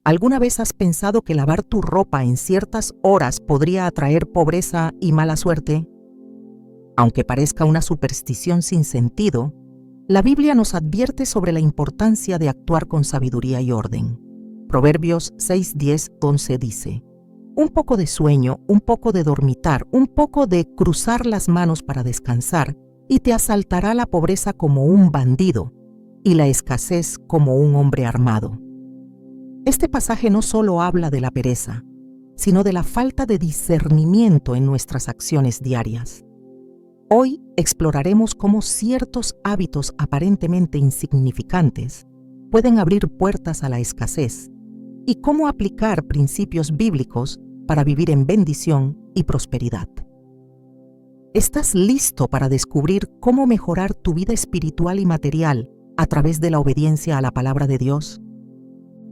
¿Alguna vez has pensado que lavar tu ropa en ciertas horas podría atraer pobreza y mala suerte? Aunque parezca una superstición sin sentido, la Biblia nos advierte sobre la importancia de actuar con sabiduría y orden. Proverbios 6, 10, 11 dice: un poco de sueño, un poco de dormitar, un poco de cruzar las manos para descansar, y te asaltará la pobreza como un bandido, y la escasez como un hombre armado. Este pasaje no solo habla de la pereza, sino de la falta de discernimiento en nuestras acciones diarias. Hoy exploraremos cómo ciertos hábitos aparentemente insignificantes pueden abrir puertas a la escasez y cómo aplicar principios bíblicos para vivir en bendición y prosperidad. ¿Estás listo para descubrir cómo mejorar tu vida espiritual y material a través de la obediencia a la palabra de Dios?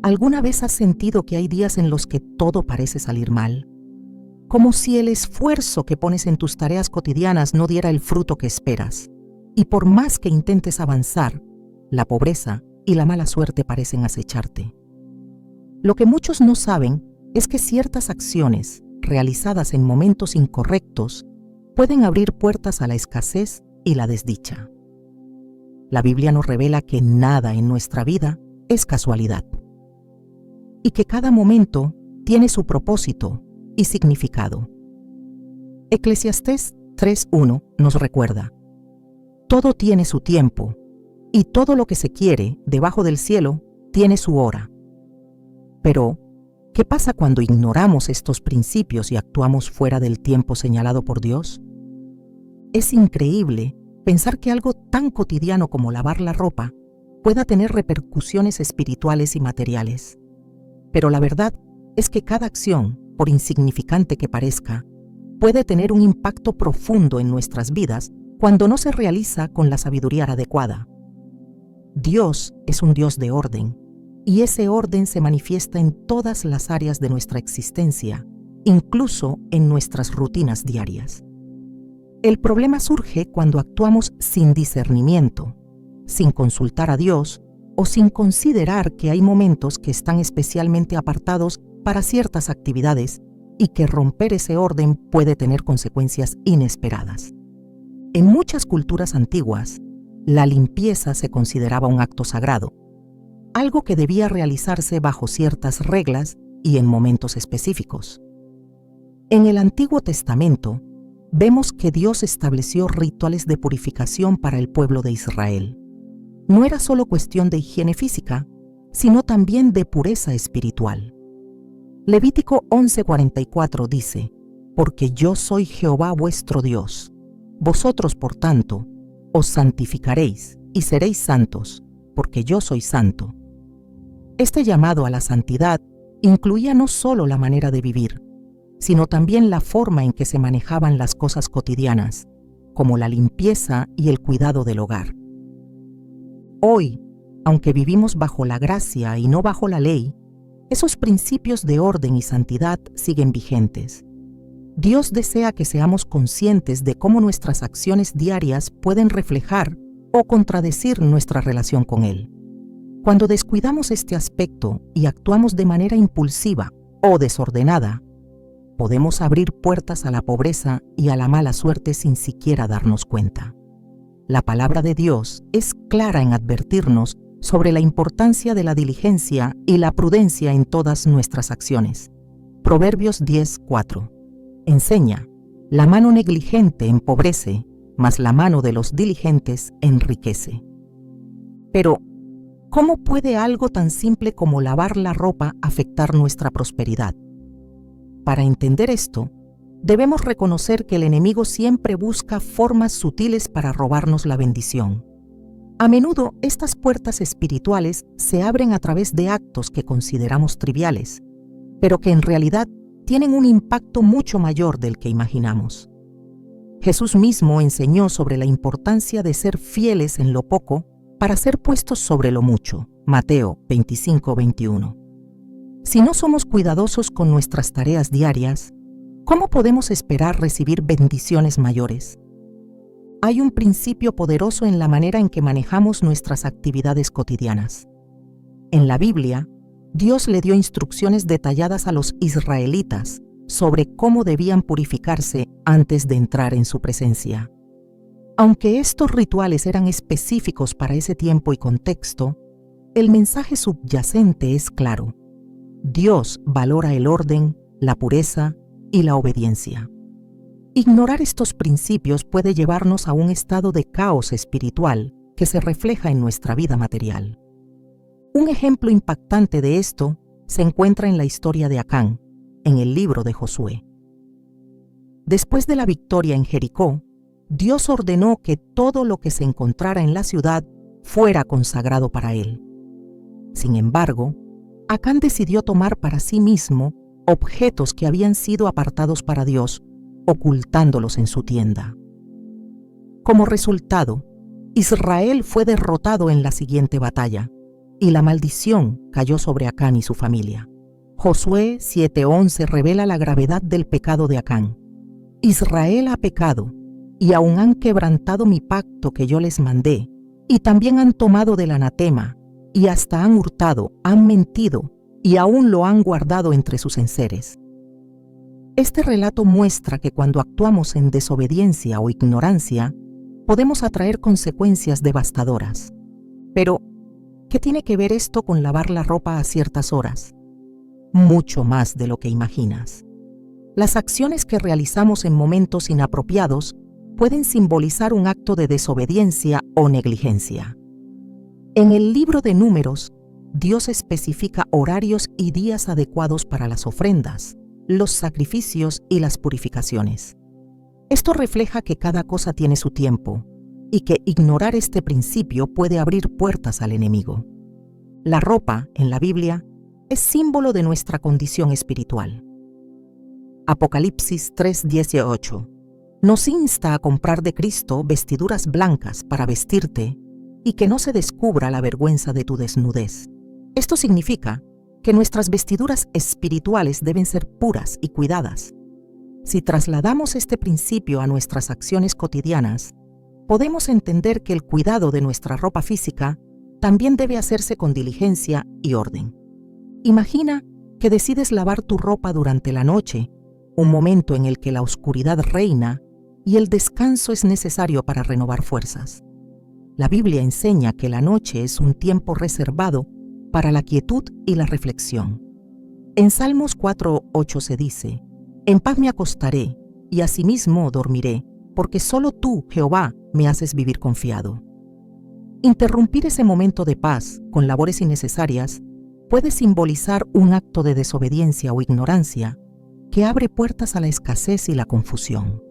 ¿Alguna vez has sentido que hay días en los que todo parece salir mal? Como si el esfuerzo que pones en tus tareas cotidianas no diera el fruto que esperas. Y por más que intentes avanzar, la pobreza y la mala suerte parecen acecharte. Lo que muchos no saben es que ciertas acciones, realizadas en momentos incorrectos, pueden abrir puertas a la escasez y la desdicha. La Biblia nos revela que nada en nuestra vida es casualidad, y que cada momento tiene su propósito y significado. Eclesiastés 3:1 nos recuerda: todo tiene su tiempo, y todo lo que se quiere debajo del cielo tiene su hora. Pero, ¿qué pasa cuando ignoramos estos principios y actuamos fuera del tiempo señalado por Dios? Es increíble pensar que algo tan cotidiano como lavar la ropa pueda tener repercusiones espirituales y materiales. Pero la verdad es que cada acción, por insignificante que parezca, puede tener un impacto profundo en nuestras vidas cuando no se realiza con la sabiduría adecuada. Dios es un Dios de orden, y ese orden se manifiesta en todas las áreas de nuestra existencia, incluso en nuestras rutinas diarias. El problema surge cuando actuamos sin discernimiento, sin consultar a Dios o sin considerar que hay momentos que están especialmente apartados para ciertas actividades y que romper ese orden puede tener consecuencias inesperadas. En muchas culturas antiguas, la limpieza se consideraba un acto sagrado, algo que debía realizarse bajo ciertas reglas y en momentos específicos. En el Antiguo Testamento, vemos que Dios estableció rituales de purificación para el pueblo de Israel. No era solo cuestión de higiene física, sino también de pureza espiritual. Levítico 11:44 dice: porque yo soy Jehová vuestro Dios. Vosotros, por tanto, os santificaréis y seréis santos, porque yo soy santo. Este llamado a la santidad incluía no solo la manera de vivir, sino también la forma en que se manejaban las cosas cotidianas, como la limpieza y el cuidado del hogar. Hoy, aunque vivimos bajo la gracia y no bajo la ley, esos principios de orden y santidad siguen vigentes. Dios desea que seamos conscientes de cómo nuestras acciones diarias pueden reflejar o contradecir nuestra relación con Él. Cuando descuidamos este aspecto y actuamos de manera impulsiva o desordenada, podemos abrir puertas a la pobreza y a la mala suerte sin siquiera darnos cuenta. La palabra de Dios es clara en advertirnos sobre la importancia de la diligencia y la prudencia en todas nuestras acciones. Proverbios 10:4. Enseña: la mano negligente empobrece, mas la mano de los diligentes enriquece. Pero, ¿cómo puede algo tan simple como lavar la ropa afectar nuestra prosperidad? Para entender esto, debemos reconocer que el enemigo siempre busca formas sutiles para robarnos la bendición. A menudo, estas puertas espirituales se abren a través de actos que consideramos triviales, pero que en realidad tienen un impacto mucho mayor del que imaginamos. Jesús mismo enseñó sobre la importancia de ser fieles en lo poco para ser puestos sobre lo mucho. Mateo 25:21. Si no somos cuidadosos con nuestras tareas diarias, ¿cómo podemos esperar recibir bendiciones mayores? Hay un principio poderoso en la manera en que manejamos nuestras actividades cotidianas. En la Biblia, Dios le dio instrucciones detalladas a los israelitas sobre cómo debían purificarse antes de entrar en su presencia. Aunque estos rituales eran específicos para ese tiempo y contexto, el mensaje subyacente es claro. Dios valora el orden, la pureza y la obediencia. Ignorar estos principios puede llevarnos a un estado de caos espiritual que se refleja en nuestra vida material. Un ejemplo impactante de esto se encuentra en la historia de Acán, en el libro de Josué. Después de la victoria en Jericó, Dios ordenó que todo lo que se encontrara en la ciudad fuera consagrado para él. Sin embargo, Acán decidió tomar para sí mismo objetos que habían sido apartados para Dios, ocultándolos en su tienda. Como resultado, Israel fue derrotado en la siguiente batalla, y la maldición cayó sobre Acán y su familia. Josué 7:11 revela la gravedad del pecado de Acán. Israel ha pecado, y aún han quebrantado mi pacto que yo les mandé, y también han tomado del anatema, y hasta han hurtado, han mentido, y aún lo han guardado entre sus enseres. Este relato muestra que cuando actuamos en desobediencia o ignorancia, podemos atraer consecuencias devastadoras. Pero, ¿qué tiene que ver esto con lavar la ropa a ciertas horas? Mucho más de lo que imaginas. Las acciones que realizamos en momentos inapropiados pueden simbolizar un acto de desobediencia o negligencia. En el libro de Números, Dios especifica horarios y días adecuados para las ofrendas, los sacrificios y las purificaciones. Esto refleja que cada cosa tiene su tiempo y que ignorar este principio puede abrir puertas al enemigo. La ropa, en la Biblia, es símbolo de nuestra condición espiritual. Apocalipsis 3:18 nos insta a comprar de Cristo vestiduras blancas para vestirte y que no se descubra la vergüenza de tu desnudez. Esto significa que nuestras vestiduras espirituales deben ser puras y cuidadas. Si trasladamos este principio a nuestras acciones cotidianas, podemos entender que el cuidado de nuestra ropa física también debe hacerse con diligencia y orden. Imagina que decides lavar tu ropa durante la noche, un momento en el que la oscuridad reina y el descanso es necesario para renovar fuerzas. La Biblia enseña que la noche es un tiempo reservado para la quietud y la reflexión. En Salmos 4:8 se dice: «En paz me acostaré, y asimismo dormiré, porque solo tú, Jehová, me haces vivir confiado». Interrumpir ese momento de paz con labores innecesarias puede simbolizar un acto de desobediencia o ignorancia que abre puertas a la escasez y la confusión.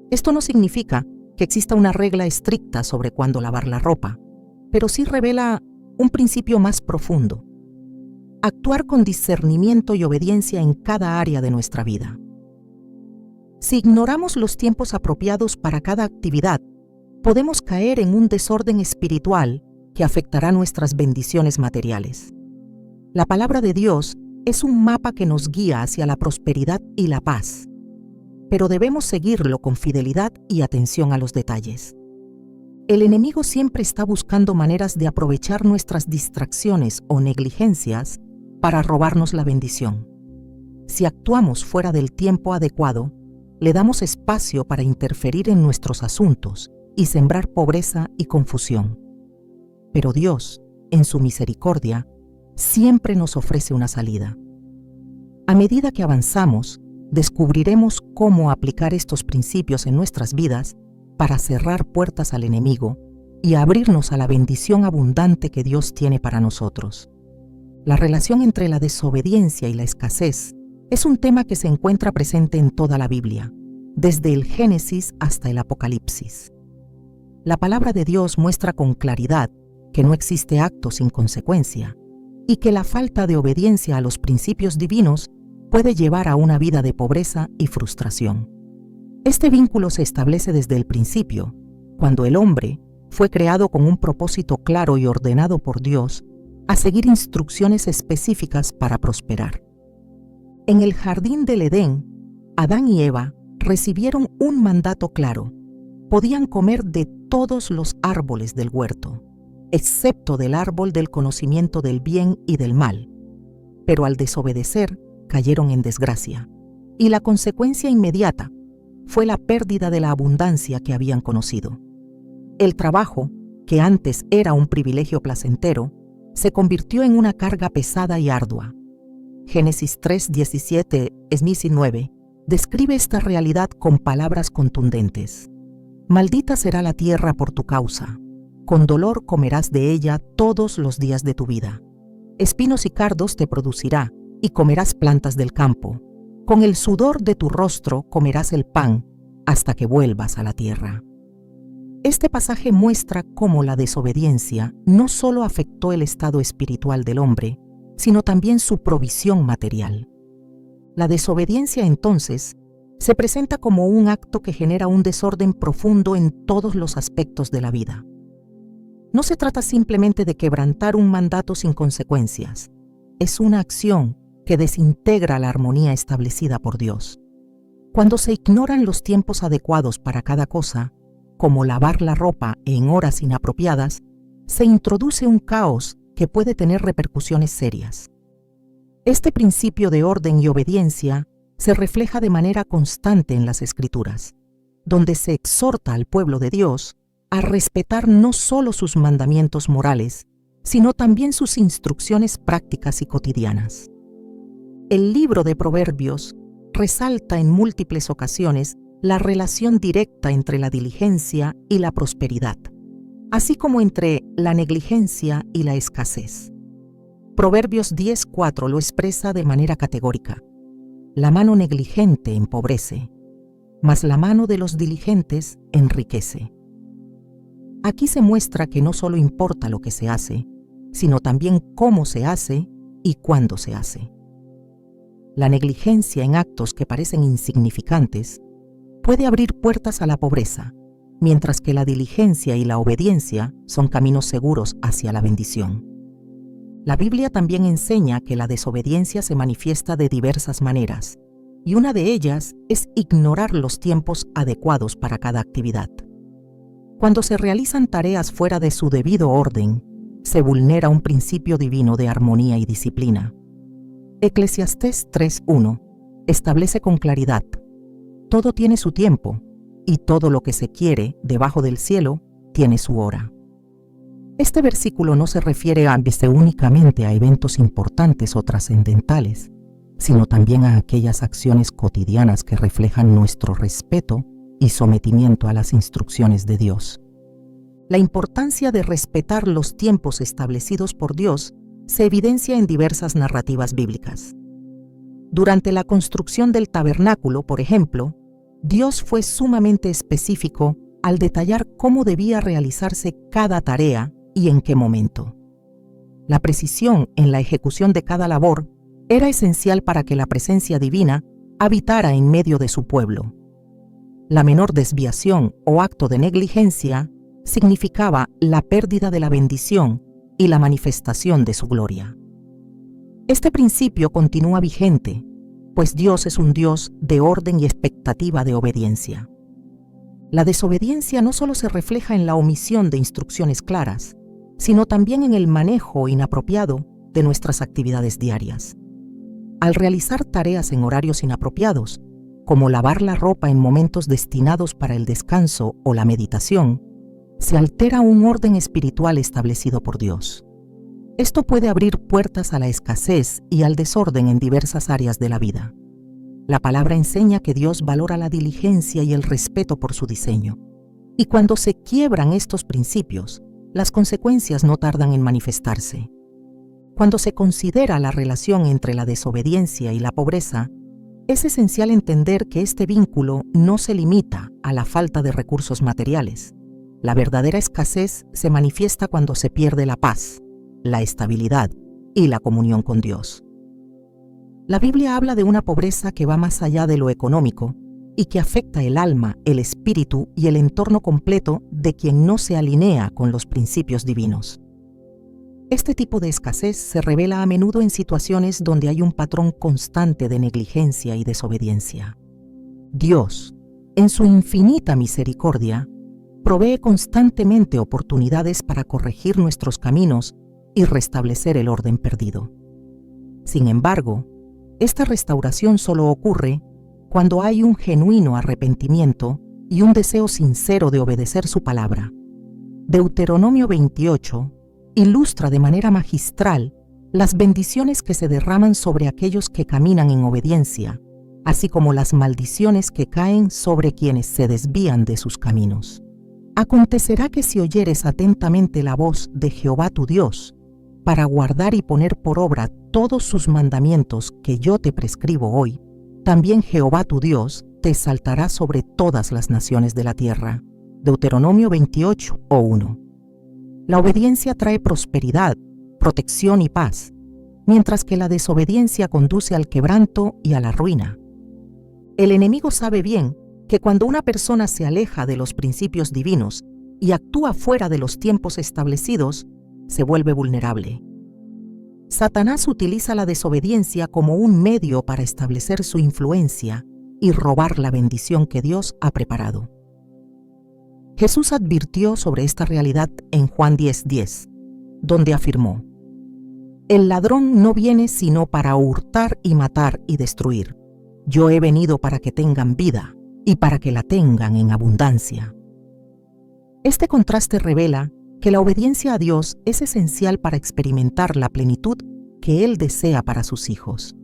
Esto no significa que exista una regla estricta sobre cuándo lavar la ropa, pero sí revela un principio más profundo: actuar con discernimiento y obediencia en cada área de nuestra vida. Si ignoramos los tiempos apropiados para cada actividad, podemos caer en un desorden espiritual que afectará nuestras bendiciones materiales. La palabra de Dios es un mapa que nos guía hacia la prosperidad y la paz, pero debemos seguirlo con fidelidad y atención a los detalles. El enemigo siempre está buscando maneras de aprovechar nuestras distracciones o negligencias para robarnos la bendición. Si actuamos fuera del tiempo adecuado, le damos espacio para interferir en nuestros asuntos y sembrar pobreza y confusión. Pero Dios, en su misericordia, siempre nos ofrece una salida. A medida que avanzamos, descubriremos cómo aplicar estos principios en nuestras vidas para cerrar puertas al enemigo y abrirnos a la bendición abundante que Dios tiene para nosotros. La relación entre la desobediencia y la escasez es un tema que se encuentra presente en toda la Biblia, desde el Génesis hasta el Apocalipsis. La palabra de Dios muestra con claridad que no existe acto sin consecuencia y que la falta de obediencia a los principios divinos puede llevar a una vida de pobreza y frustración. Este vínculo se establece desde el principio, cuando el hombre fue creado con un propósito claro y ordenado por Dios a seguir instrucciones específicas para prosperar. En el jardín del Edén, Adán y Eva recibieron un mandato claro: podían comer de todos los árboles del huerto, excepto del árbol del conocimiento del bien y del mal, pero al desobedecer cayeron en desgracia, y la consecuencia inmediata fue la pérdida de la abundancia que habían conocido. El trabajo, que antes era un privilegio placentero, se convirtió en una carga pesada y ardua. Génesis 3:17, Smith 9, describe esta realidad con palabras contundentes. Maldita será la tierra por tu causa. Con dolor comerás de ella todos los días de tu vida. Espinos y cardos te producirá, y comerás plantas del campo. Con el sudor de tu rostro comerás el pan, hasta que vuelvas a la tierra. Este pasaje muestra cómo la desobediencia no solo afectó el estado espiritual del hombre, sino también su provisión material. La desobediencia, entonces, se presenta como un acto que genera un desorden profundo en todos los aspectos de la vida. No se trata simplemente de quebrantar un mandato sin consecuencias. Es una acción que desintegra la armonía establecida por Dios. Cuando se ignoran los tiempos adecuados para cada cosa, como lavar la ropa en horas inapropiadas, se introduce un caos que puede tener repercusiones serias. Este principio de orden y obediencia se refleja de manera constante en las Escrituras, donde se exhorta al pueblo de Dios a respetar no solo sus mandamientos morales, sino también sus instrucciones prácticas y cotidianas. El libro de Proverbios resalta en múltiples ocasiones la relación directa entre la diligencia y la prosperidad, así como entre la negligencia y la escasez. Proverbios 10:4 lo expresa de manera categórica. La mano negligente empobrece, mas la mano de los diligentes enriquece. Aquí se muestra que no solo importa lo que se hace, sino también cómo se hace y cuándo se hace. La negligencia en actos que parecen insignificantes puede abrir puertas a la pobreza, mientras que la diligencia y la obediencia son caminos seguros hacia la bendición. La Biblia también enseña que la desobediencia se manifiesta de diversas maneras, y una de ellas es ignorar los tiempos adecuados para cada actividad. Cuando se realizan tareas fuera de su debido orden, se vulnera un principio divino de armonía y disciplina. Eclesiastés 3:1 establece con claridad: todo tiene su tiempo, y todo lo que se quiere debajo del cielo tiene su hora. Este versículo no se refiere únicamente a eventos importantes o trascendentales, sino también a aquellas acciones cotidianas que reflejan nuestro respeto y sometimiento a las instrucciones de Dios. La importancia de respetar los tiempos establecidos por Dios se evidencia en diversas narrativas bíblicas. Durante la construcción del tabernáculo, por ejemplo, Dios fue sumamente específico al detallar cómo debía realizarse cada tarea y en qué momento. La precisión en la ejecución de cada labor era esencial para que la presencia divina habitara en medio de su pueblo. La menor desviación o acto de negligencia significaba la pérdida de la bendición y la manifestación de su gloria. Este principio continúa vigente, pues Dios es un Dios de orden y expectativa de obediencia. La desobediencia no solo se refleja en la omisión de instrucciones claras, sino también en el manejo inapropiado de nuestras actividades diarias. Al realizar tareas en horarios inapropiados, como lavar la ropa en momentos destinados para el descanso o la meditación, se altera un orden espiritual establecido por Dios. Esto puede abrir puertas a la escasez y al desorden en diversas áreas de la vida. La palabra enseña que Dios valora la diligencia y el respeto por su diseño. Y cuando se quiebran estos principios, las consecuencias no tardan en manifestarse. Cuando se considera la relación entre la desobediencia y la pobreza, es esencial entender que este vínculo no se limita a la falta de recursos materiales. La verdadera escasez se manifiesta cuando se pierde la paz, la estabilidad y la comunión con Dios. La Biblia habla de una pobreza que va más allá de lo económico y que afecta el alma, el espíritu y el entorno completo de quien no se alinea con los principios divinos. Este tipo de escasez se revela a menudo en situaciones donde hay un patrón constante de negligencia y desobediencia. Dios, en su infinita misericordia, provee constantemente oportunidades para corregir nuestros caminos y restablecer el orden perdido. Sin embargo, esta restauración solo ocurre cuando hay un genuino arrepentimiento y un deseo sincero de obedecer su palabra. Deuteronomio 28 ilustra de manera magistral las bendiciones que se derraman sobre aquellos que caminan en obediencia, así como las maldiciones que caen sobre quienes se desvían de sus caminos. Acontecerá que si oyeres atentamente la voz de Jehová tu Dios, para guardar y poner por obra todos sus mandamientos que yo te prescribo hoy, también Jehová tu Dios te exaltará sobre todas las naciones de la tierra. Deuteronomio 28:1. La obediencia trae prosperidad, protección y paz, mientras que la desobediencia conduce al quebranto y a la ruina. El enemigo sabe bien que cuando una persona se aleja de los principios divinos y actúa fuera de los tiempos establecidos, se vuelve vulnerable. Satanás utiliza la desobediencia como un medio para establecer su influencia y robar la bendición que Dios ha preparado. Jesús advirtió sobre esta realidad en Juan 10:10, donde afirmó: «El ladrón no viene sino para hurtar y matar y destruir. Yo he venido para que tengan vida y para que la tengan en abundancia». Este contraste revela que la obediencia a Dios es esencial para experimentar la plenitud que Él desea para sus hijos.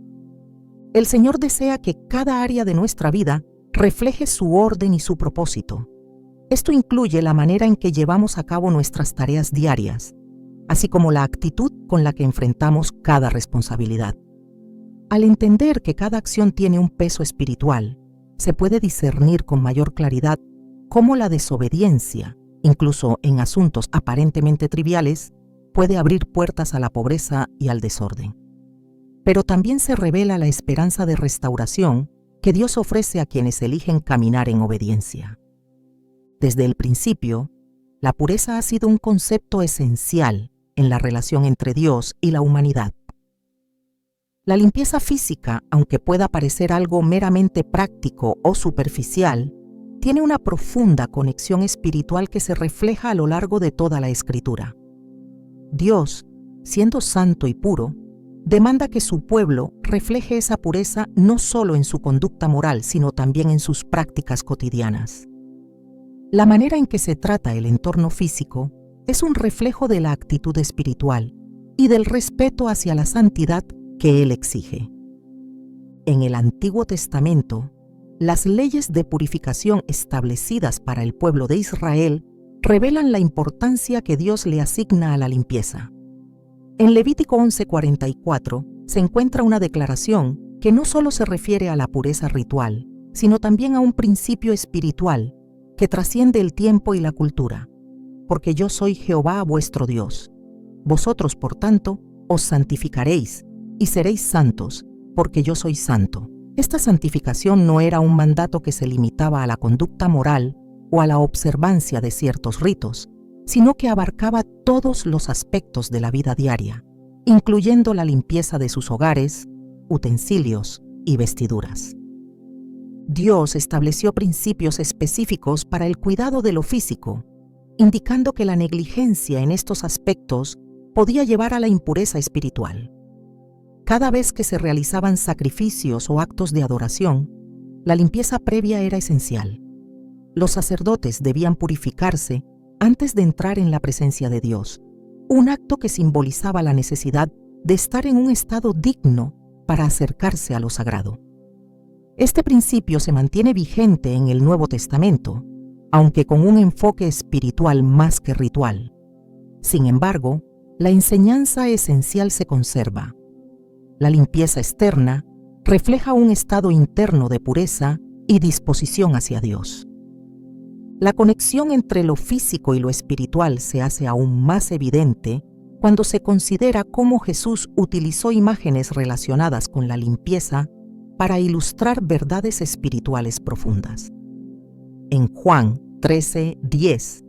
El Señor desea que cada área de nuestra vida refleje su orden y su propósito. Esto incluye la manera en que llevamos a cabo nuestras tareas diarias, así como la actitud con la que enfrentamos cada responsabilidad. Al entender que cada acción tiene un peso espiritual, se puede discernir con mayor claridad cómo la desobediencia, incluso en asuntos aparentemente triviales, puede abrir puertas a la pobreza y al desorden. Pero también se revela la esperanza de restauración que Dios ofrece a quienes eligen caminar en obediencia. Desde el principio, la pureza ha sido un concepto esencial en la relación entre Dios y la humanidad. La limpieza física, aunque pueda parecer algo meramente práctico o superficial, tiene una profunda conexión espiritual que se refleja a lo largo de toda la Escritura. Dios, siendo santo y puro, demanda que su pueblo refleje esa pureza no solo en su conducta moral, sino también en sus prácticas cotidianas. La manera en que se trata el entorno físico es un reflejo de la actitud espiritual y del respeto hacia la santidad que Él exige. En el Antiguo Testamento, las leyes de purificación establecidas para el pueblo de Israel revelan la importancia que Dios le asigna a la limpieza. En Levítico 11:44 se encuentra una declaración que no solo se refiere a la pureza ritual, sino también a un principio espiritual que trasciende el tiempo y la cultura. Porque yo soy Jehová vuestro Dios. Vosotros, por tanto, os santificaréis y seréis santos, porque yo soy santo. Esta santificación no era un mandato que se limitaba a la conducta moral o a la observancia de ciertos ritos, sino que abarcaba todos los aspectos de la vida diaria, incluyendo la limpieza de sus hogares, utensilios y vestiduras. Dios estableció principios específicos para el cuidado de lo físico, indicando que la negligencia en estos aspectos podía llevar a la impureza espiritual. Cada vez que se realizaban sacrificios o actos de adoración, la limpieza previa era esencial. Los sacerdotes debían purificarse antes de entrar en la presencia de Dios, un acto que simbolizaba la necesidad de estar en un estado digno para acercarse a lo sagrado. Este principio se mantiene vigente en el Nuevo Testamento, aunque con un enfoque espiritual más que ritual. Sin embargo, la enseñanza esencial se conserva. La limpieza externa refleja un estado interno de pureza y disposición hacia Dios. La conexión entre lo físico y lo espiritual se hace aún más evidente cuando se considera cómo Jesús utilizó imágenes relacionadas con la limpieza para ilustrar verdades espirituales profundas. En Juan 13:10,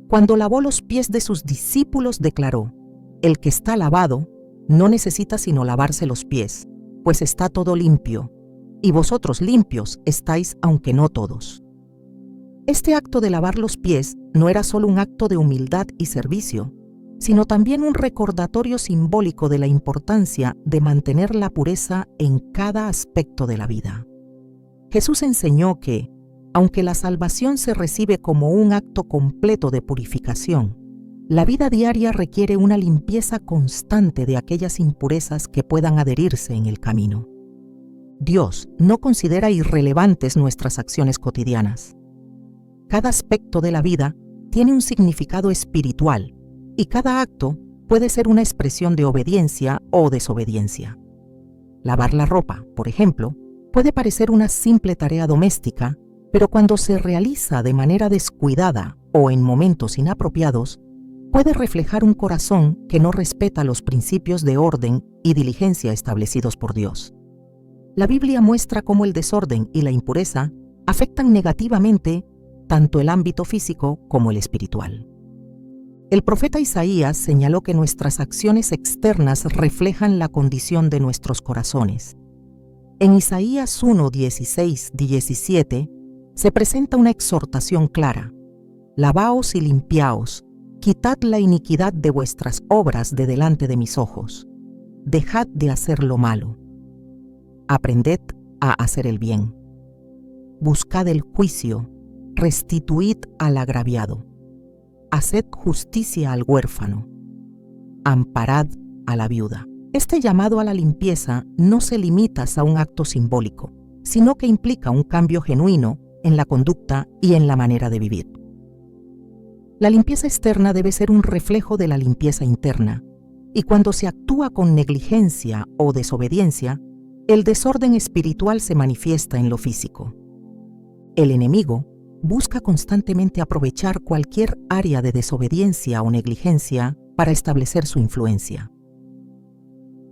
cuando lavó los pies de sus discípulos, declaró: «El que está lavado no necesita sino lavarse los pies, pues está todo limpio, y vosotros limpios estáis, aunque no todos». Este acto de lavar los pies no era solo un acto de humildad y servicio, sino también un recordatorio simbólico de la importancia de mantener la pureza en cada aspecto de la vida. Jesús enseñó que, aunque la salvación se recibe como un acto completo de purificación, la vida diaria requiere una limpieza constante de aquellas impurezas que puedan adherirse en el camino. Dios no considera irrelevantes nuestras acciones cotidianas. Cada aspecto de la vida tiene un significado espiritual y cada acto puede ser una expresión de obediencia o desobediencia. Lavar la ropa, por ejemplo, puede parecer una simple tarea doméstica, pero cuando se realiza de manera descuidada o en momentos inapropiados, puede reflejar un corazón que no respeta los principios de orden y diligencia establecidos por Dios. La Biblia muestra cómo el desorden y la impureza afectan negativamente tanto el ámbito físico como el espiritual. El profeta Isaías señaló que nuestras acciones externas reflejan la condición de nuestros corazones. En Isaías 1, 16, 17 se presenta una exhortación clara: «Lavaos y limpiaos, quitad la iniquidad de vuestras obras de delante de mis ojos. Dejad de hacer lo malo. Aprended a hacer el bien. Buscad el juicio, restituid al agraviado. Haced justicia al huérfano. Amparad a la viuda». Este llamado a la limpieza no se limita a un acto simbólico, sino que implica un cambio genuino en la conducta y en la manera de vivir. La limpieza externa debe ser un reflejo de la limpieza interna, y cuando se actúa con negligencia o desobediencia, el desorden espiritual se manifiesta en lo físico. El enemigo busca constantemente aprovechar cualquier área de desobediencia o negligencia para establecer su influencia.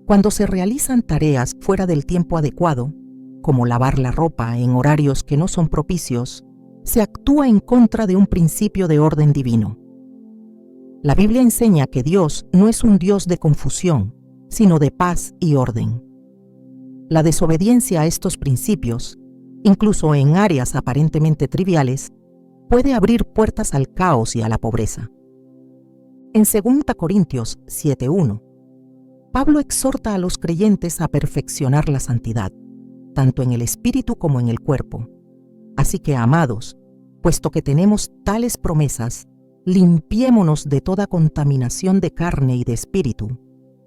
Cuando se realizan tareas fuera del tiempo adecuado, como lavar la ropa en horarios que no son propicios, se actúa en contra de un principio de orden divino. La Biblia enseña que Dios no es un Dios de confusión, sino de paz y orden. La desobediencia a estos principios, incluso en áreas aparentemente triviales, puede abrir puertas al caos y a la pobreza. En 2 Corintios 7:1, Pablo exhorta a los creyentes a perfeccionar la santidad, tanto en el espíritu como en el cuerpo. Así que, amados, puesto que tenemos tales promesas, limpiémonos de toda contaminación de carne y de espíritu,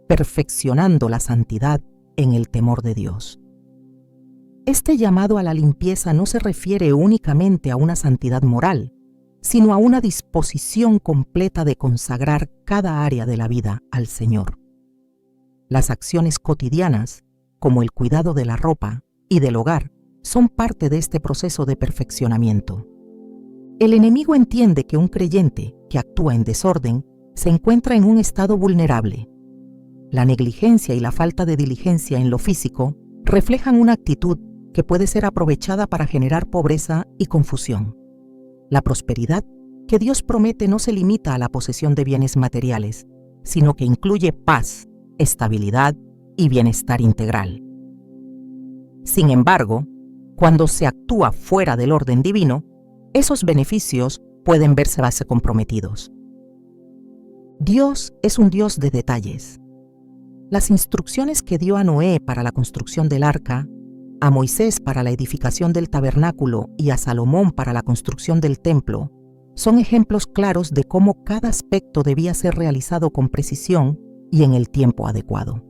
perfeccionando la santidad en el temor de Dios. Este llamado a la limpieza no se refiere únicamente a una santidad moral, sino a una disposición completa de consagrar cada área de la vida al Señor. Las acciones cotidianas, como el cuidado de la ropa y del hogar, son parte de este proceso de perfeccionamiento. El enemigo entiende que un creyente que actúa en desorden se encuentra en un estado vulnerable. La negligencia y la falta de diligencia en lo físico reflejan una actitud que puede ser aprovechada para generar pobreza y confusión. La prosperidad que Dios promete no se limita a la posesión de bienes materiales, sino que incluye paz, estabilidad y bienestar integral. Sin embargo, cuando se actúa fuera del orden divino, esos beneficios pueden verse comprometidos. Dios es un Dios de detalles. Las instrucciones que dio a Noé para la construcción del arca, a Moisés para la edificación del tabernáculo y a Salomón para la construcción del templo, son ejemplos claros de cómo cada aspecto debía ser realizado con precisión y en el tiempo adecuado.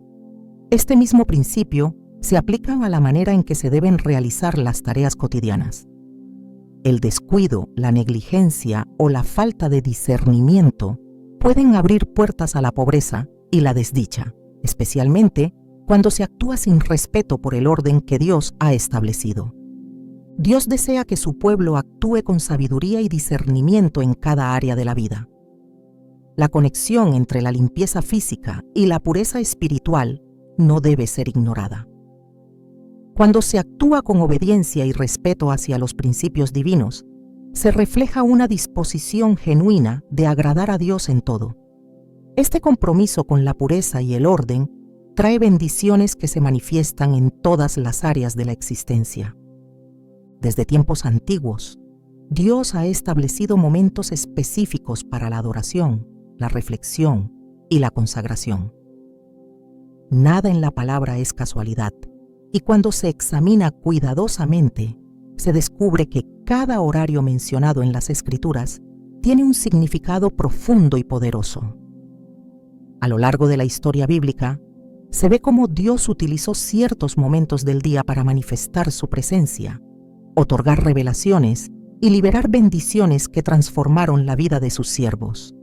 Este mismo principio se aplica a la manera en que se deben realizar las tareas cotidianas. El descuido, la negligencia o la falta de discernimiento pueden abrir puertas a la pobreza y la desdicha, especialmente cuando se actúa sin respeto por el orden que Dios ha establecido. Dios desea que su pueblo actúe con sabiduría y discernimiento en cada área de la vida. La conexión entre la limpieza física y la pureza espiritual no debe ser ignorada. Cuando se actúa con obediencia y respeto hacia los principios divinos, se refleja una disposición genuina de agradar a Dios en todo. Este compromiso con la pureza y el orden trae bendiciones que se manifiestan en todas las áreas de la existencia. Desde tiempos antiguos, Dios ha establecido momentos específicos para la adoración, la reflexión, y la consagración. Nada en la palabra es casualidad, y cuando se examina cuidadosamente, se descubre que cada horario mencionado en las Escrituras tiene un significado profundo y poderoso. A lo largo de la historia bíblica, se ve cómo Dios utilizó ciertos momentos del día para manifestar su presencia, otorgar revelaciones y liberar bendiciones que transformaron la vida de sus siervos.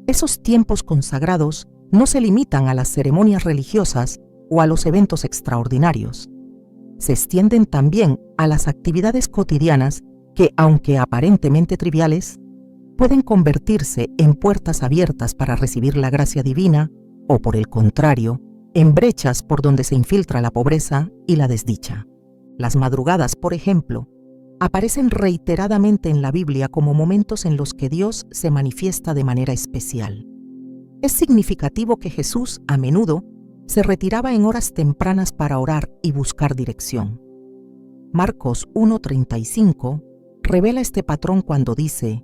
Esos tiempos consagrados no se limitan a las ceremonias religiosas o a los eventos extraordinarios. Se extienden también a las actividades cotidianas que, aunque aparentemente triviales, pueden convertirse en puertas abiertas para recibir la gracia divina o, por el contrario, en brechas por donde se infiltra la pobreza y la desdicha. Las madrugadas, por ejemplo, aparecen reiteradamente en la Biblia como momentos en los que Dios se manifiesta de manera especial. Es significativo que Jesús, a menudo, se retiraba en horas tempranas para orar y buscar dirección. Marcos 1:35 revela este patrón cuando dice: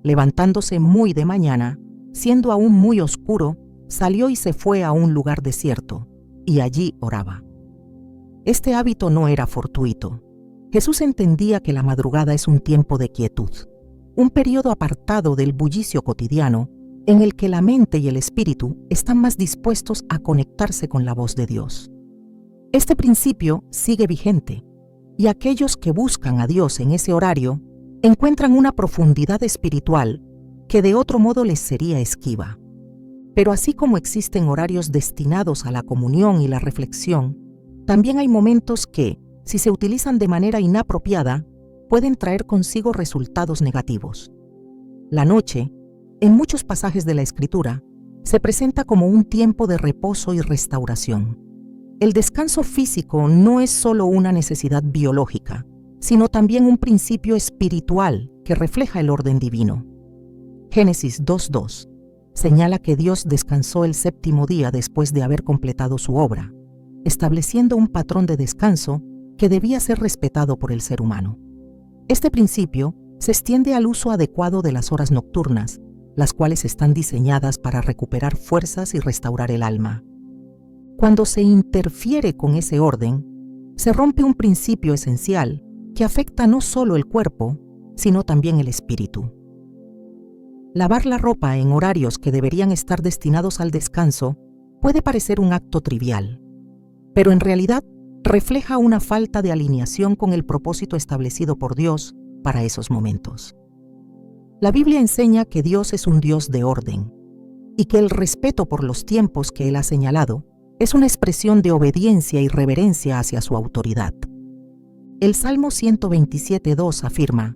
levantándose muy de mañana, siendo aún muy oscuro, salió y se fue a un lugar desierto, y allí oraba. Este hábito no era fortuito. Jesús entendía que la madrugada es un tiempo de quietud, un periodo apartado del bullicio cotidiano en el que la mente y el espíritu están más dispuestos a conectarse con la voz de Dios. Este principio sigue vigente, y aquellos que buscan a Dios en ese horario encuentran una profundidad espiritual que de otro modo les sería esquiva. Pero así como existen horarios destinados a la comunión y la reflexión, también hay momentos que, si se utilizan de manera inapropiada, pueden traer consigo resultados negativos. La noche, en muchos pasajes de la Escritura, se presenta como un tiempo de reposo y restauración. El descanso físico no es solo una necesidad biológica, sino también un principio espiritual que refleja el orden divino. Génesis 2:2 señala que Dios descansó el séptimo día después de haber completado su obra, estableciendo un patrón de descanso que debía ser respetado por el ser humano. Este principio se extiende al uso adecuado de las horas nocturnas, las cuales están diseñadas para recuperar fuerzas y restaurar el alma. Cuando se interfiere con ese orden, se rompe un principio esencial que afecta no solo el cuerpo, sino también el espíritu. Lavar la ropa en horarios que deberían estar destinados al descanso puede parecer un acto trivial, pero en realidad refleja una falta de alineación con el propósito establecido por Dios para esos momentos. La Biblia enseña que Dios es un Dios de orden y que el respeto por los tiempos que Él ha señalado es una expresión de obediencia y reverencia hacia su autoridad. El Salmo 127:2 afirma: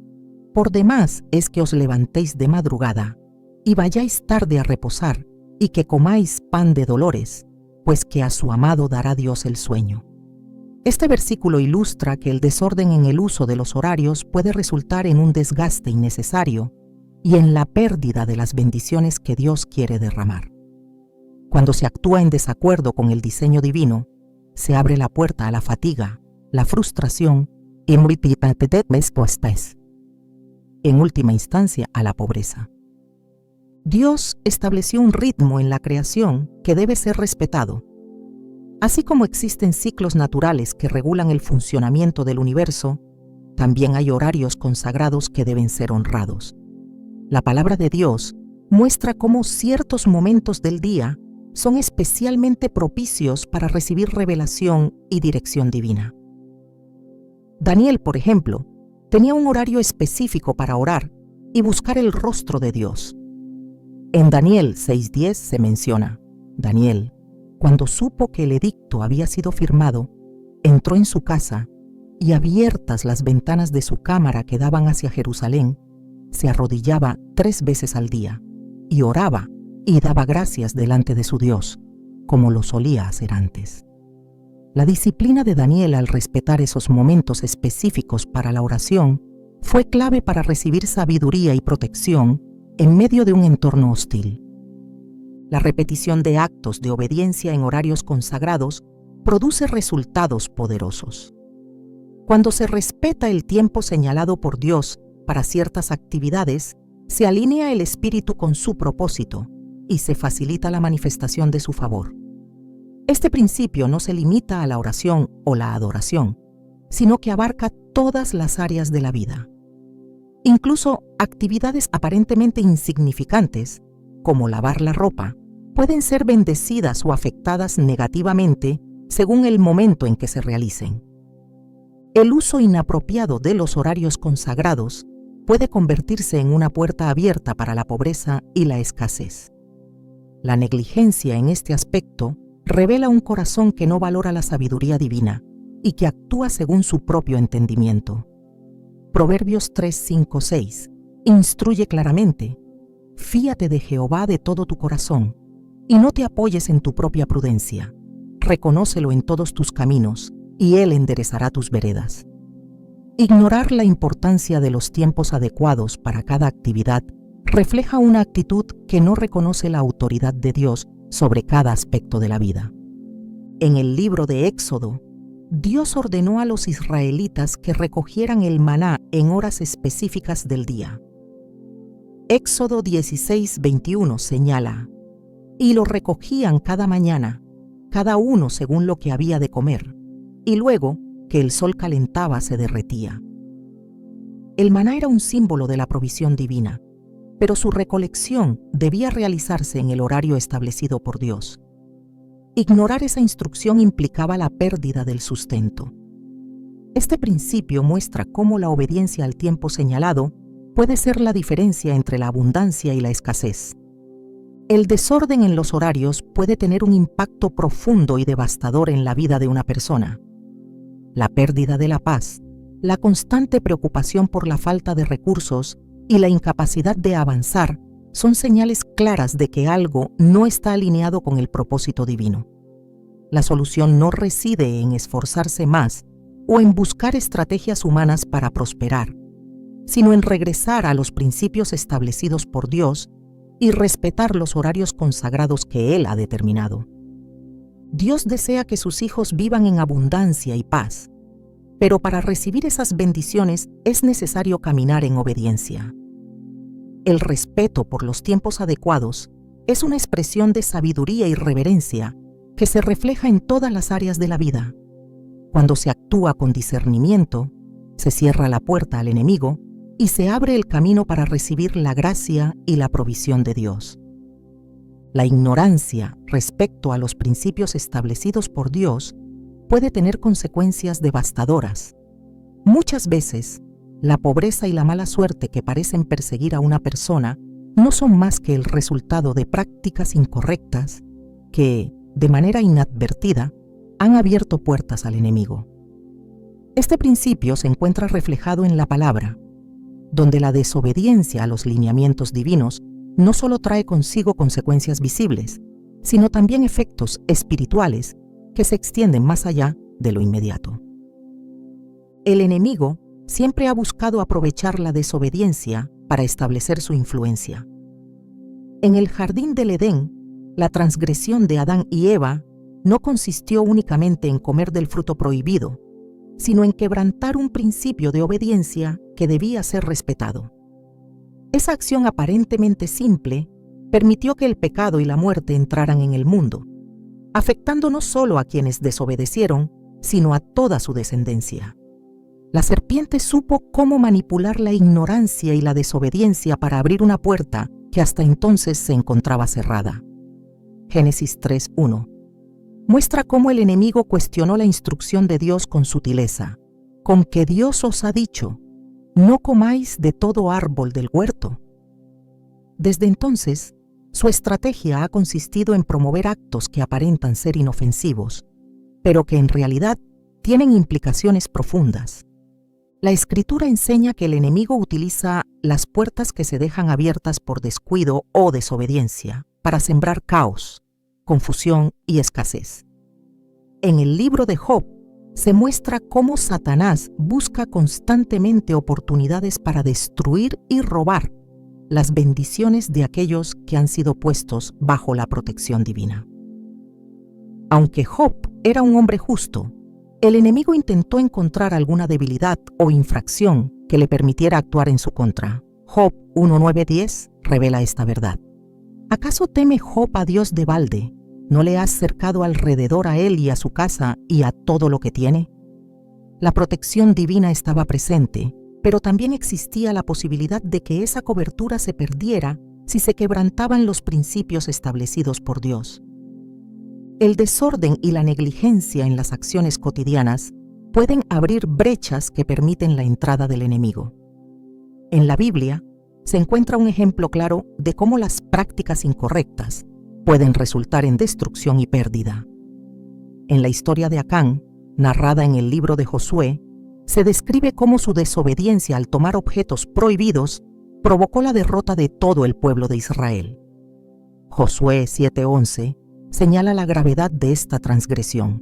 por demás es que os levantéis de madrugada y vayáis tarde a reposar y que comáis pan de dolores, pues que a su amado dará Dios el sueño. Este versículo ilustra que el desorden en el uso de los horarios puede resultar en un desgaste innecesario y en la pérdida de las bendiciones que Dios quiere derramar. Cuando se actúa en desacuerdo con el diseño divino, se abre la puerta a la fatiga, la frustración y, en última instancia, a la pobreza. Dios estableció un ritmo en la creación que debe ser respetado. Así como existen ciclos naturales que regulan el funcionamiento del universo, también hay horarios consagrados que deben ser honrados. La palabra de Dios muestra cómo ciertos momentos del día son especialmente propicios para recibir revelación y dirección divina. Daniel, por ejemplo, tenía un horario específico para orar y buscar el rostro de Dios. En Daniel 6:10 se menciona: Daniel, cuando supo que el edicto había sido firmado, entró en su casa y, abiertas las ventanas de su cámara que daban hacia Jerusalén, se arrodillaba 3 veces al día y oraba y daba gracias delante de su Dios, como lo solía hacer antes. La disciplina de Daniel al respetar esos momentos específicos para la oración fue clave para recibir sabiduría y protección en medio de un entorno hostil. La repetición de actos de obediencia en horarios consagrados produce resultados poderosos. Cuando se respeta el tiempo señalado por Dios para ciertas actividades, se alinea el espíritu con su propósito y se facilita la manifestación de su favor. Este principio no se limita a la oración o la adoración, sino que abarca todas las áreas de la vida. Incluso actividades aparentemente insignificantes, como lavar la ropa, pueden ser bendecidas o afectadas negativamente según el momento en que se realicen. El uso inapropiado de los horarios consagrados puede convertirse en una puerta abierta para la pobreza y la escasez. La negligencia en este aspecto revela un corazón que no valora la sabiduría divina y que actúa según su propio entendimiento. Proverbios 3, 5, 6 instruye claramente: fíate de Jehová de todo tu corazón y no te apoyes en tu propia prudencia. Reconócelo en todos tus caminos y Él enderezará tus veredas. Ignorar la importancia de los tiempos adecuados para cada actividad refleja una actitud que no reconoce la autoridad de Dios sobre cada aspecto de la vida. En el libro de Éxodo, Dios ordenó a los israelitas que recogieran el maná en horas específicas del día. Éxodo 16, 21 señala: y lo recogían cada mañana, cada uno según lo que había de comer, y luego que el sol calentaba se derretía. El maná era un símbolo de la provisión divina, pero su recolección debía realizarse en el horario establecido por Dios. Ignorar esa instrucción implicaba la pérdida del sustento. Este principio muestra cómo la obediencia al tiempo señalado puede ser la diferencia entre la abundancia y la escasez. El desorden en los horarios puede tener un impacto profundo y devastador en la vida de una persona. La pérdida de la paz, la constante preocupación por la falta de recursos y la incapacidad de avanzar son señales claras de que algo no está alineado con el propósito divino. La solución no reside en esforzarse más o en buscar estrategias humanas para prosperar, sino en regresar a los principios establecidos por Dios y respetar los horarios consagrados que Él ha determinado. Dios desea que sus hijos vivan en abundancia y paz, pero para recibir esas bendiciones es necesario caminar en obediencia. El respeto por los tiempos adecuados es una expresión de sabiduría y reverencia que se refleja en todas las áreas de la vida. Cuando se actúa con discernimiento, se cierra la puerta al enemigo y se abre el camino para recibir la gracia y la provisión de Dios. La ignorancia respecto a los principios establecidos por Dios puede tener consecuencias devastadoras. Muchas veces, la pobreza y la mala suerte que parecen perseguir a una persona no son más que el resultado de prácticas incorrectas que, de manera inadvertida, han abierto puertas al enemigo. Este principio se encuentra reflejado en la palabra, donde la desobediencia a los lineamientos divinos no solo trae consigo consecuencias visibles, sino también efectos espirituales que se extienden más allá de lo inmediato. El enemigo siempre ha buscado aprovechar la desobediencia para establecer su influencia. En el jardín del Edén, la transgresión de Adán y Eva no consistió únicamente en comer del fruto prohibido, sino en quebrantar un principio de obediencia que debía ser respetado. Esa acción aparentemente simple permitió que el pecado y la muerte entraran en el mundo, afectando no solo a quienes desobedecieron, sino a toda su descendencia. La serpiente supo cómo manipular la ignorancia y la desobediencia para abrir una puerta que hasta entonces se encontraba cerrada. Génesis 3:1 muestra cómo el enemigo cuestionó la instrucción de Dios con sutileza: con que Dios os ha dicho, no comáis de todo árbol del huerto. Desde entonces, su estrategia ha consistido en promover actos que aparentan ser inofensivos, pero que en realidad tienen implicaciones profundas. La Escritura enseña que el enemigo utiliza las puertas que se dejan abiertas por descuido o desobediencia para sembrar caos, confusión y escasez. En el libro de Job se muestra cómo Satanás busca constantemente oportunidades para destruir y robar las bendiciones de aquellos que han sido puestos bajo la protección divina. Aunque Job era un hombre justo, el enemigo intentó encontrar alguna debilidad o infracción que le permitiera actuar en su contra. Job 1:9-10 revela esta verdad. ¿Acaso teme Job a Dios de balde? ¿No le has cercado alrededor a él y a su casa y a todo lo que tiene? La protección divina estaba presente, pero también existía la posibilidad de que esa cobertura se perdiera si se quebrantaban los principios establecidos por Dios. El desorden y la negligencia en las acciones cotidianas pueden abrir brechas que permiten la entrada del enemigo. En la Biblia se encuentra un ejemplo claro de cómo las prácticas incorrectas pueden resultar en destrucción y pérdida. En la historia de Acán, narrada en el libro de Josué, se describe cómo su desobediencia al tomar objetos prohibidos provocó la derrota de todo el pueblo de Israel. Josué 7:11 señala la gravedad de esta transgresión.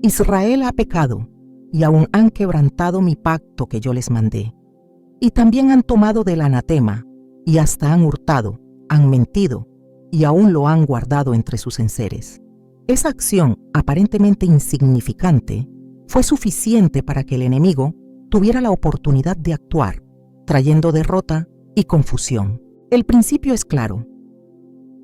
Israel ha pecado y aún han quebrantado mi pacto que yo les mandé. Y también han tomado del anatema y hasta han hurtado, han mentido y aún lo han guardado entre sus enseres. Esa acción, aparentemente insignificante, fue suficiente para que el enemigo tuviera la oportunidad de actuar, trayendo derrota y confusión. El principio es claro.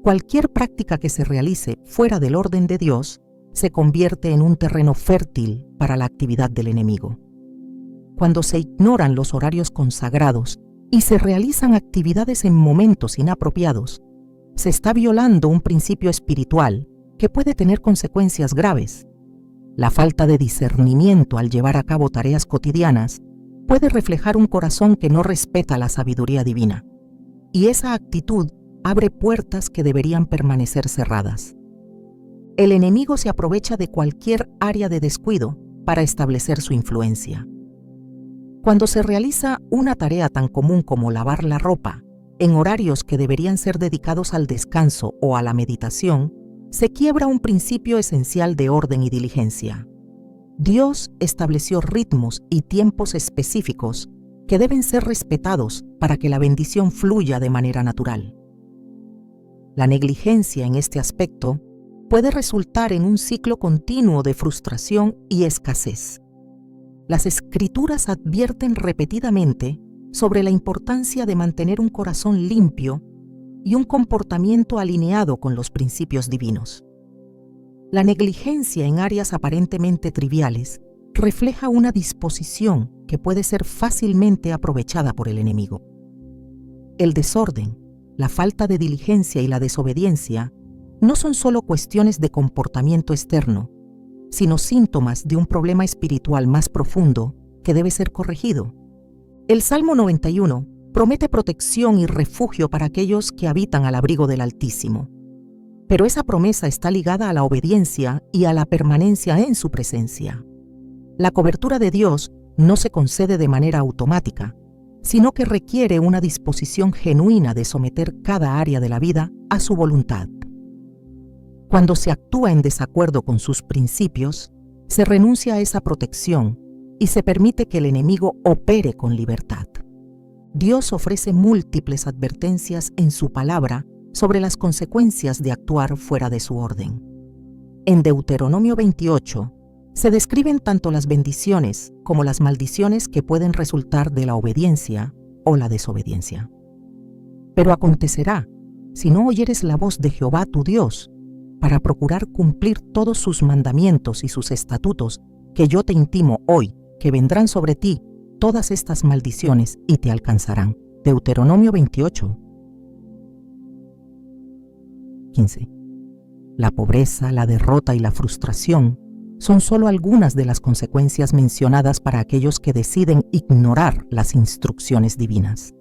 Cualquier práctica que se realice fuera del orden de Dios se convierte en un terreno fértil para la actividad del enemigo. Cuando se ignoran los horarios consagrados y se realizan actividades en momentos inapropiados, se está violando un principio espiritual que puede tener consecuencias graves. La falta de discernimiento al llevar a cabo tareas cotidianas puede reflejar un corazón que no respeta la sabiduría divina, y esa actitud abre puertas que deberían permanecer cerradas. El enemigo se aprovecha de cualquier área de descuido para establecer su influencia. Cuando se realiza una tarea tan común como lavar la ropa, en horarios que deberían ser dedicados al descanso o a la meditación, se quiebra un principio esencial de orden y diligencia. Dios estableció ritmos y tiempos específicos que deben ser respetados para que la bendición fluya de manera natural. La negligencia en este aspecto puede resultar en un ciclo continuo de frustración y escasez. Las Escrituras advierten repetidamente sobre la importancia de mantener un corazón limpio y un comportamiento alineado con los principios divinos. La negligencia en áreas aparentemente triviales refleja una disposición que puede ser fácilmente aprovechada por el enemigo. El desorden, la falta de diligencia y la desobediencia no son solo cuestiones de comportamiento externo, sino síntomas de un problema espiritual más profundo que debe ser corregido. El Salmo 91 promete protección y refugio para aquellos que habitan al abrigo del Altísimo. Pero esa promesa está ligada a la obediencia y a la permanencia en su presencia. La cobertura de Dios no se concede de manera automática, sino que requiere una disposición genuina de someter cada área de la vida a su voluntad. Cuando se actúa en desacuerdo con sus principios, se renuncia a esa protección y se permite que el enemigo opere con libertad. Dios ofrece múltiples advertencias en su palabra sobre las consecuencias de actuar fuera de su orden. En Deuteronomio 28 se describen tanto las bendiciones como las maldiciones que pueden resultar de la obediencia o la desobediencia. Pero acontecerá, si no oyeres la voz de Jehová tu Dios, para procurar cumplir todos sus mandamientos y sus estatutos, que yo te intimo hoy, que vendrán sobre ti todas estas maldiciones y te alcanzarán. Deuteronomio 28, 15. La pobreza, la derrota y la frustración son solo algunas de las consecuencias mencionadas para aquellos que deciden ignorar las instrucciones divinas.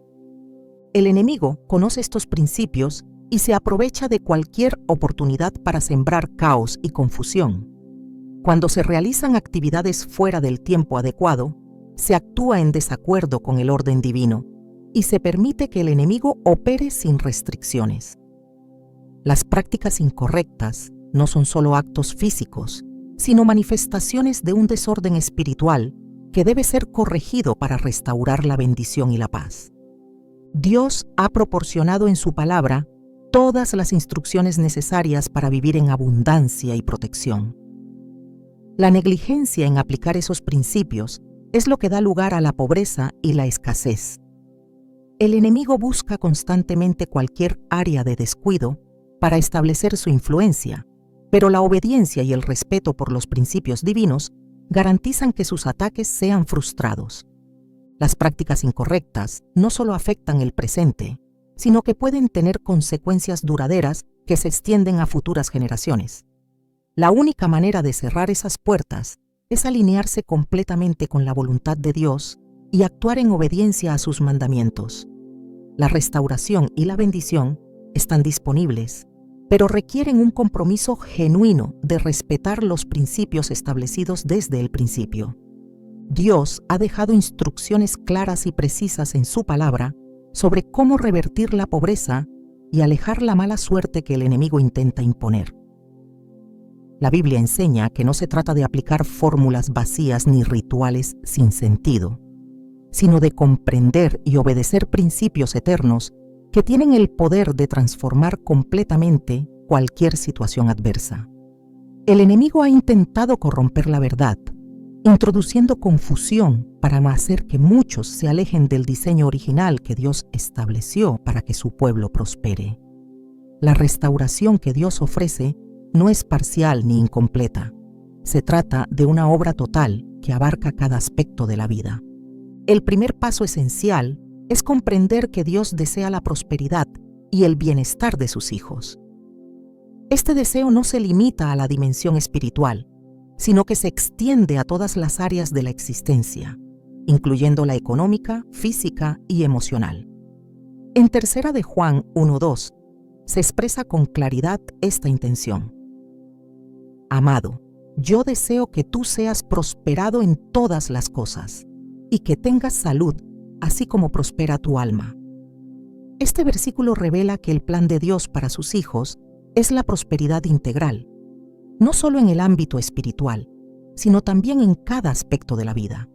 El enemigo conoce estos principios y se aprovecha de cualquier oportunidad para sembrar caos y confusión. Cuando se realizan actividades fuera del tiempo adecuado, se actúa en desacuerdo con el orden divino y se permite que el enemigo opere sin restricciones. Las prácticas incorrectas no son solo actos físicos, sino manifestaciones de un desorden espiritual que debe ser corregido para restaurar la bendición y la paz. Dios ha proporcionado en su palabra todas las instrucciones necesarias para vivir en abundancia y protección. La negligencia en aplicar esos principios es lo que da lugar a la pobreza y la escasez. El enemigo busca constantemente cualquier área de descuido para establecer su influencia, pero la obediencia y el respeto por los principios divinos garantizan que sus ataques sean frustrados. Las prácticas incorrectas no solo afectan el presente, sino que pueden tener consecuencias duraderas que se extienden a futuras generaciones. La única manera de cerrar esas puertas es alinearse completamente con la voluntad de Dios y actuar en obediencia a sus mandamientos. La restauración y la bendición están disponibles, pero requieren un compromiso genuino de respetar los principios establecidos desde el principio. Dios ha dejado instrucciones claras y precisas en su palabra sobre cómo revertir la pobreza y alejar la mala suerte que el enemigo intenta imponer. La Biblia enseña que no se trata de aplicar fórmulas vacías ni rituales sin sentido, sino de comprender y obedecer principios eternos que tienen el poder de transformar completamente cualquier situación adversa. El enemigo ha intentado corromper la verdad, introduciendo confusión para hacer que muchos se alejen del diseño original que Dios estableció para que su pueblo prospere. La restauración que Dios ofrece no es parcial ni incompleta. Se trata de una obra total que abarca cada aspecto de la vida. El primer paso esencial es comprender que Dios desea la prosperidad y el bienestar de sus hijos. Este deseo no se limita a la dimensión espiritual, sino que se extiende a todas las áreas de la existencia, incluyendo la económica, física y emocional. En 3 de Juan 1:2 se expresa con claridad esta intención. Amado, yo deseo que tú seas prosperado en todas las cosas y que tengas salud, así como prospera tu alma. Este versículo revela que el plan de Dios para sus hijos es la prosperidad integral, no solo en el ámbito espiritual, sino también en cada aspecto de la vida.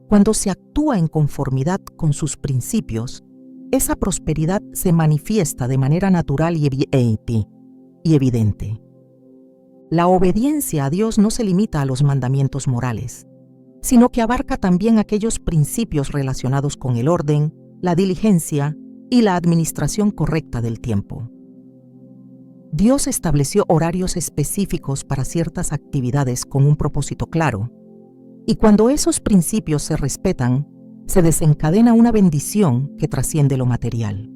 Cuando se actúa en conformidad con sus principios, esa prosperidad se manifiesta de manera natural y evidente. La obediencia a Dios no se limita a los mandamientos morales, sino que abarca también aquellos principios relacionados con el orden, la diligencia y la administración correcta del tiempo. Dios estableció horarios específicos para ciertas actividades con un propósito claro, y cuando esos principios se respetan, se desencadena una bendición que trasciende lo material.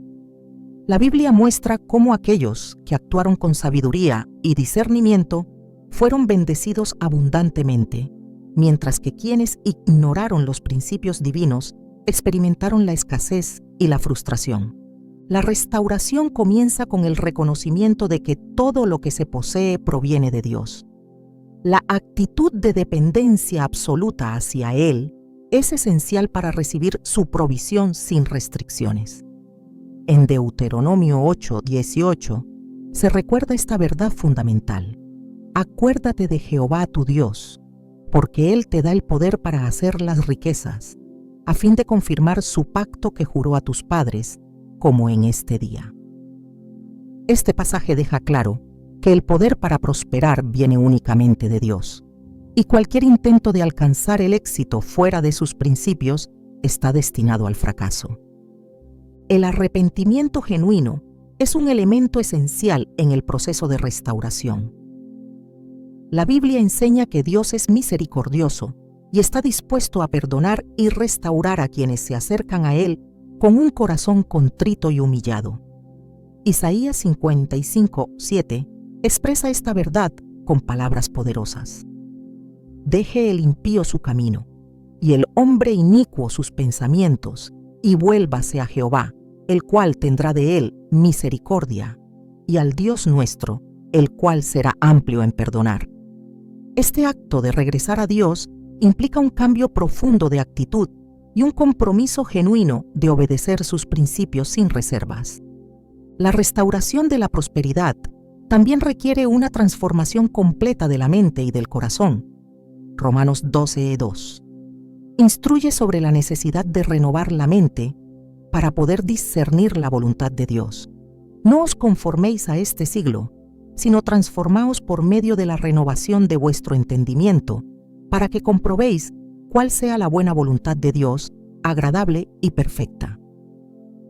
La Biblia muestra cómo aquellos que actuaron con sabiduría y discernimiento fueron bendecidos abundantemente, mientras que quienes ignoraron los principios divinos experimentaron la escasez y la frustración. La restauración comienza con el reconocimiento de que todo lo que se posee proviene de Dios. La actitud de dependencia absoluta hacia Él es esencial para recibir su provisión sin restricciones. En Deuteronomio 8:18 se recuerda esta verdad fundamental. Acuérdate de Jehová tu Dios, porque Él te da el poder para hacer las riquezas, a fin de confirmar su pacto que juró a tus padres, como en este día. Este pasaje deja claro que el poder para prosperar viene únicamente de Dios, y cualquier intento de alcanzar el éxito fuera de sus principios está destinado al fracaso. El arrepentimiento genuino es un elemento esencial en el proceso de restauración. La Biblia enseña que Dios es misericordioso y está dispuesto a perdonar y restaurar a quienes se acercan a Él con un corazón contrito y humillado. Isaías 55:7 expresa esta verdad con palabras poderosas. Deje el impío su camino, y el hombre inicuo sus pensamientos, y vuélvase a Jehová, el cual tendrá de él misericordia, y al Dios nuestro, el cual será amplio en perdonar. Este acto de regresar a Dios implica un cambio profundo de actitud y un compromiso genuino de obedecer sus principios sin reservas. La restauración de la prosperidad también requiere una transformación completa de la mente y del corazón. Romanos 12:2 instruye sobre la necesidad de renovar la mente para poder discernir la voluntad de Dios. No os conforméis a este siglo, sino transformaos por medio de la renovación de vuestro entendimiento, para que comprobéis cuál sea la buena voluntad de Dios, agradable y perfecta.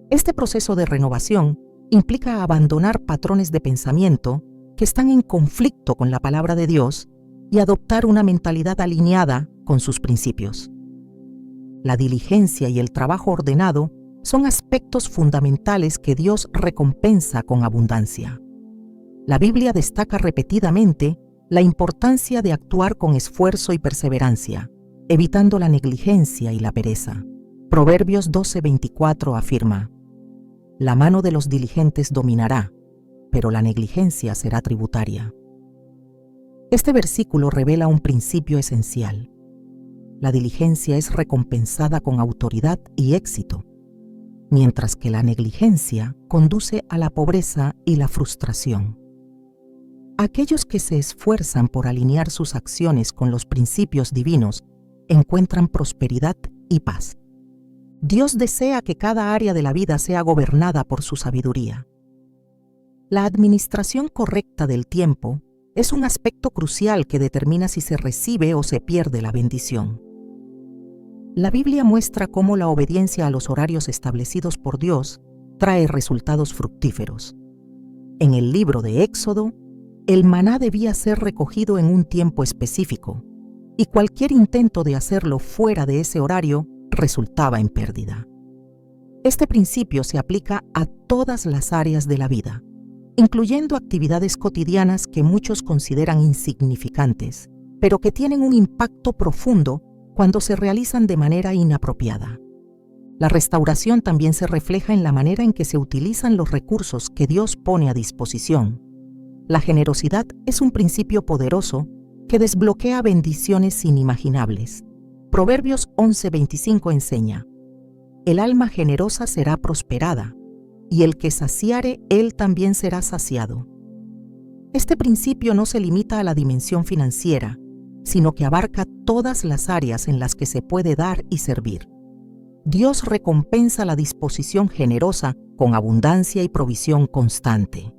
Este proceso de renovación implica abandonar patrones de pensamiento que están en conflicto con la palabra de Dios y adoptar una mentalidad alineada con sus principios. La diligencia y el trabajo ordenado son aspectos fundamentales que Dios recompensa con abundancia. La Biblia destaca repetidamente la importancia de actuar con esfuerzo y perseverancia, evitando la negligencia y la pereza. Proverbios 12:24 afirma: «La mano de los diligentes dominará, pero la negligencia será tributaria». Este versículo revela un principio esencial. La diligencia es recompensada con autoridad y éxito, mientras que la negligencia conduce a la pobreza y la frustración. Aquellos que se esfuerzan por alinear sus acciones con los principios divinos encuentran prosperidad y paz. Dios desea que cada área de la vida sea gobernada por su sabiduría. La administración correcta del tiempo es un aspecto crucial que determina si se recibe o se pierde la bendición. La Biblia muestra cómo la obediencia a los horarios establecidos por Dios trae resultados fructíferos. En el libro de Éxodo, el maná debía ser recogido en un tiempo específico, y cualquier intento de hacerlo fuera de ese horario resultaba en pérdida. Este principio se aplica a todas las áreas de la vida, incluyendo actividades cotidianas que muchos consideran insignificantes, pero que tienen un impacto profundo cuando se realizan de manera inapropiada. La restauración también se refleja en la manera en que se utilizan los recursos que Dios pone a disposición. La generosidad es un principio poderoso que desbloquea bendiciones inimaginables. Proverbios 11:25 enseña: «El alma generosa será prosperada, y el que saciare, él también será saciado». Este principio no se limita a la dimensión financiera, sino que abarca todas las áreas en las que se puede dar y servir. Dios recompensa la disposición generosa con abundancia y provisión constante.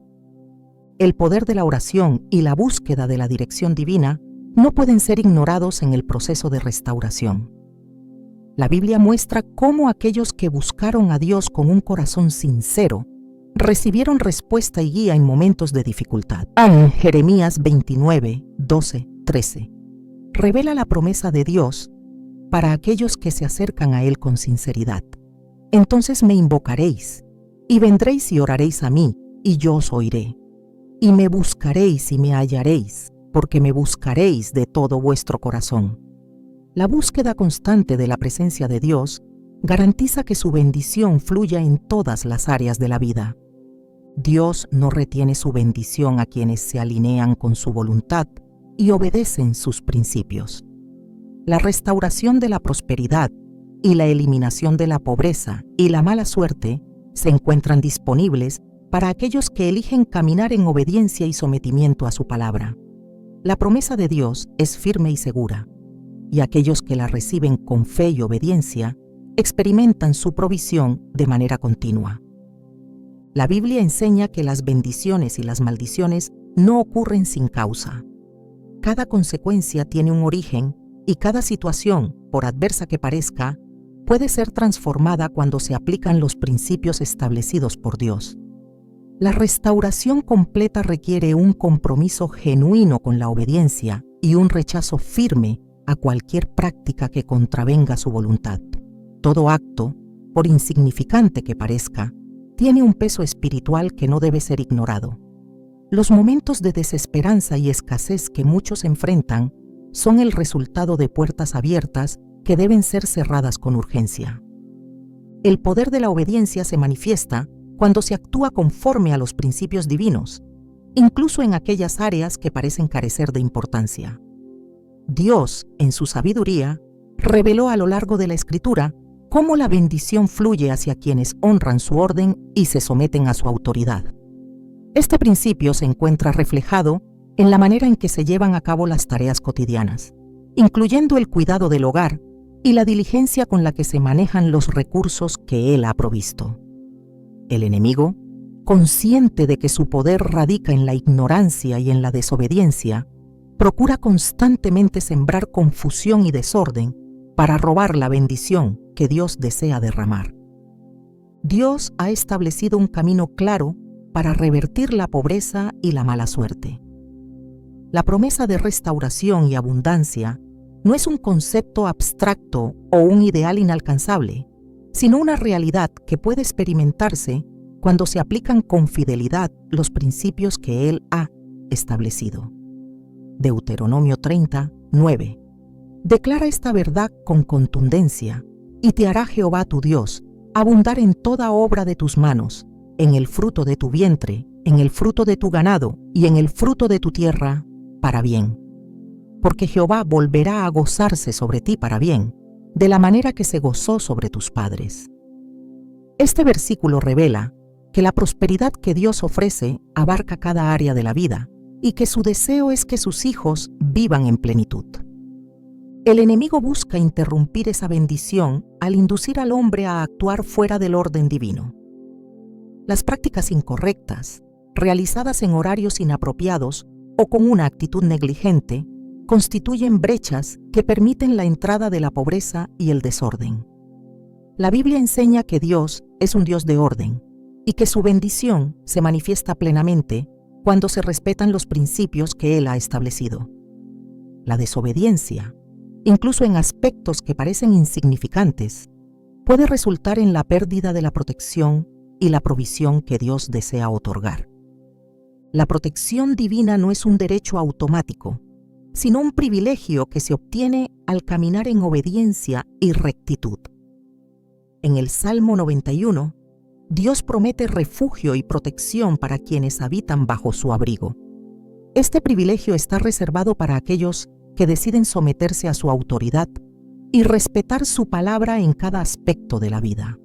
El poder de la oración y la búsqueda de la dirección divina no pueden ser ignorados en el proceso de restauración. La Biblia muestra cómo aquellos que buscaron a Dios con un corazón sincero recibieron respuesta y guía en momentos de dificultad. Jeremías 29:12-13 revela la promesa de Dios para aquellos que se acercan a Él con sinceridad. «Entonces me invocaréis, y vendréis y oraréis a mí, y yo os oiré. Y me buscaréis y me hallaréis, porque me buscaréis de todo vuestro corazón». La búsqueda constante de la presencia de Dios garantiza que su bendición fluya en todas las áreas de la vida. Dios no retiene su bendición a quienes se alinean con su voluntad y obedecen sus principios. La restauración de la prosperidad y la eliminación de la pobreza y la mala suerte se encuentran disponibles para aquellos que eligen caminar en obediencia y sometimiento a su palabra. La promesa de Dios es firme y segura, y aquellos que la reciben con fe y obediencia experimentan su provisión de manera continua. La Biblia enseña que las bendiciones y las maldiciones no ocurren sin causa. Cada consecuencia tiene un origen y cada situación, por adversa que parezca, puede ser transformada cuando se aplican los principios establecidos por Dios. La restauración completa requiere un compromiso genuino con la obediencia y un rechazo firme a cualquier práctica que contravenga su voluntad. Todo acto, por insignificante que parezca, tiene un peso espiritual que no debe ser ignorado. Los momentos de desesperanza y escasez que muchos enfrentan son el resultado de puertas abiertas que deben ser cerradas con urgencia. El poder de la obediencia se manifiesta cuando se actúa conforme a los principios divinos, incluso en aquellas áreas que parecen carecer de importancia. Dios, en su sabiduría, reveló a lo largo de la Escritura cómo la bendición fluye hacia quienes honran su orden y se someten a su autoridad. Este principio se encuentra reflejado en la manera en que se llevan a cabo las tareas cotidianas, incluyendo el cuidado del hogar y la diligencia con la que se manejan los recursos que Él ha provisto. El enemigo, consciente de que su poder radica en la ignorancia y en la desobediencia, procura constantemente sembrar confusión y desorden para robar la bendición que Dios desea derramar. Dios ha establecido un camino claro para revertir la pobreza y la mala suerte. La promesa de restauración y abundancia no es un concepto abstracto o un ideal inalcanzable, sino una realidad que puede experimentarse cuando se aplican con fidelidad los principios que Él ha establecido. Deuteronomio 30, 9. Declara esta verdad con contundencia, y te hará Jehová tu Dios abundar en toda obra de tus manos, en el fruto de tu vientre, en el fruto de tu ganado y en el fruto de tu tierra, para bien. Porque Jehová volverá a gozarse sobre ti para bien, de la manera que se gozó sobre tus padres. Este versículo revela que la prosperidad que Dios ofrece abarca cada área de la vida y que su deseo es que sus hijos vivan en plenitud. El enemigo busca interrumpir esa bendición al inducir al hombre a actuar fuera del orden divino. Las prácticas incorrectas, realizadas en horarios inapropiados o con una actitud negligente, constituyen brechas que permiten la entrada de la pobreza y el desorden. La Biblia enseña que Dios es un Dios de orden y que su bendición se manifiesta plenamente cuando se respetan los principios que Él ha establecido. La desobediencia, incluso en aspectos que parecen insignificantes, puede resultar en la pérdida de la protección y la provisión que Dios desea otorgar. La protección divina no es un derecho automático, sino un privilegio que se obtiene al caminar en obediencia y rectitud. En el Salmo 91, Dios promete refugio y protección para quienes habitan bajo su abrigo. Este privilegio está reservado para aquellos que deciden someterse a su autoridad y respetar su palabra en cada aspecto de la vida.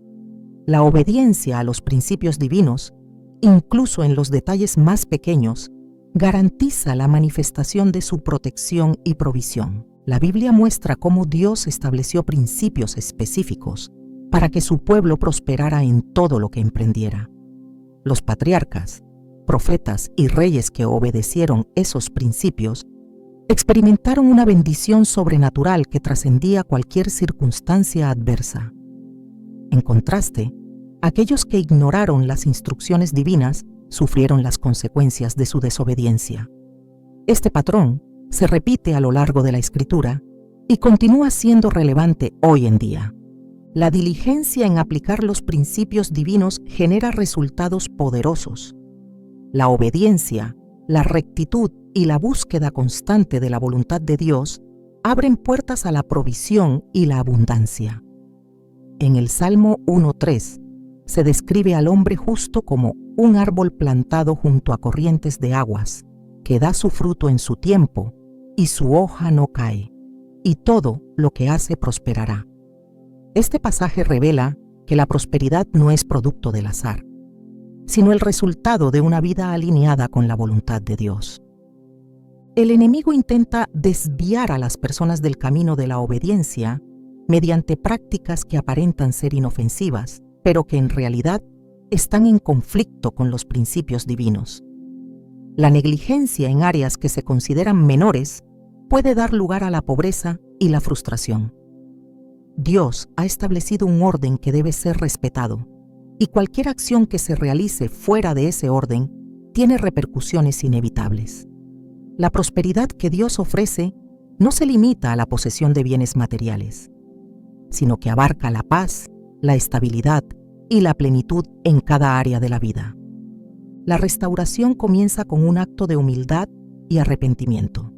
La obediencia a los principios divinos, incluso en los detalles más pequeños, garantiza la manifestación de su protección y provisión. La Biblia muestra cómo Dios estableció principios específicos para que su pueblo prosperara en todo lo que emprendiera. Los patriarcas, profetas y reyes que obedecieron esos principios experimentaron una bendición sobrenatural que trascendía cualquier circunstancia adversa. En contraste, aquellos que ignoraron las instrucciones divinas sufrieron las consecuencias de su desobediencia. Este patrón se repite a lo largo de la Escritura y continúa siendo relevante hoy en día. La diligencia en aplicar los principios divinos genera resultados poderosos. La obediencia, la rectitud y la búsqueda constante de la voluntad de Dios abren puertas a la provisión y la abundancia. En el Salmo 1:3 se describe al hombre justo como un árbol plantado junto a corrientes de aguas, que da su fruto en su tiempo y su hoja no cae, y todo lo que hace prosperará. Este pasaje revela que la prosperidad no es producto del azar, sino el resultado de una vida alineada con la voluntad de Dios. El enemigo intenta desviar a las personas del camino de la obediencia mediante prácticas que aparentan ser inofensivas, pero que en realidad están en conflicto con los principios divinos. La negligencia en áreas que se consideran menores puede dar lugar a la pobreza y la frustración. Dios ha establecido un orden que debe ser respetado, y cualquier acción que se realice fuera de ese orden tiene repercusiones inevitables. La prosperidad que Dios ofrece no se limita a la posesión de bienes materiales, sino que abarca la paz, la estabilidad y la plenitud en cada área de la vida. La restauración comienza con un acto de humildad y arrepentimiento.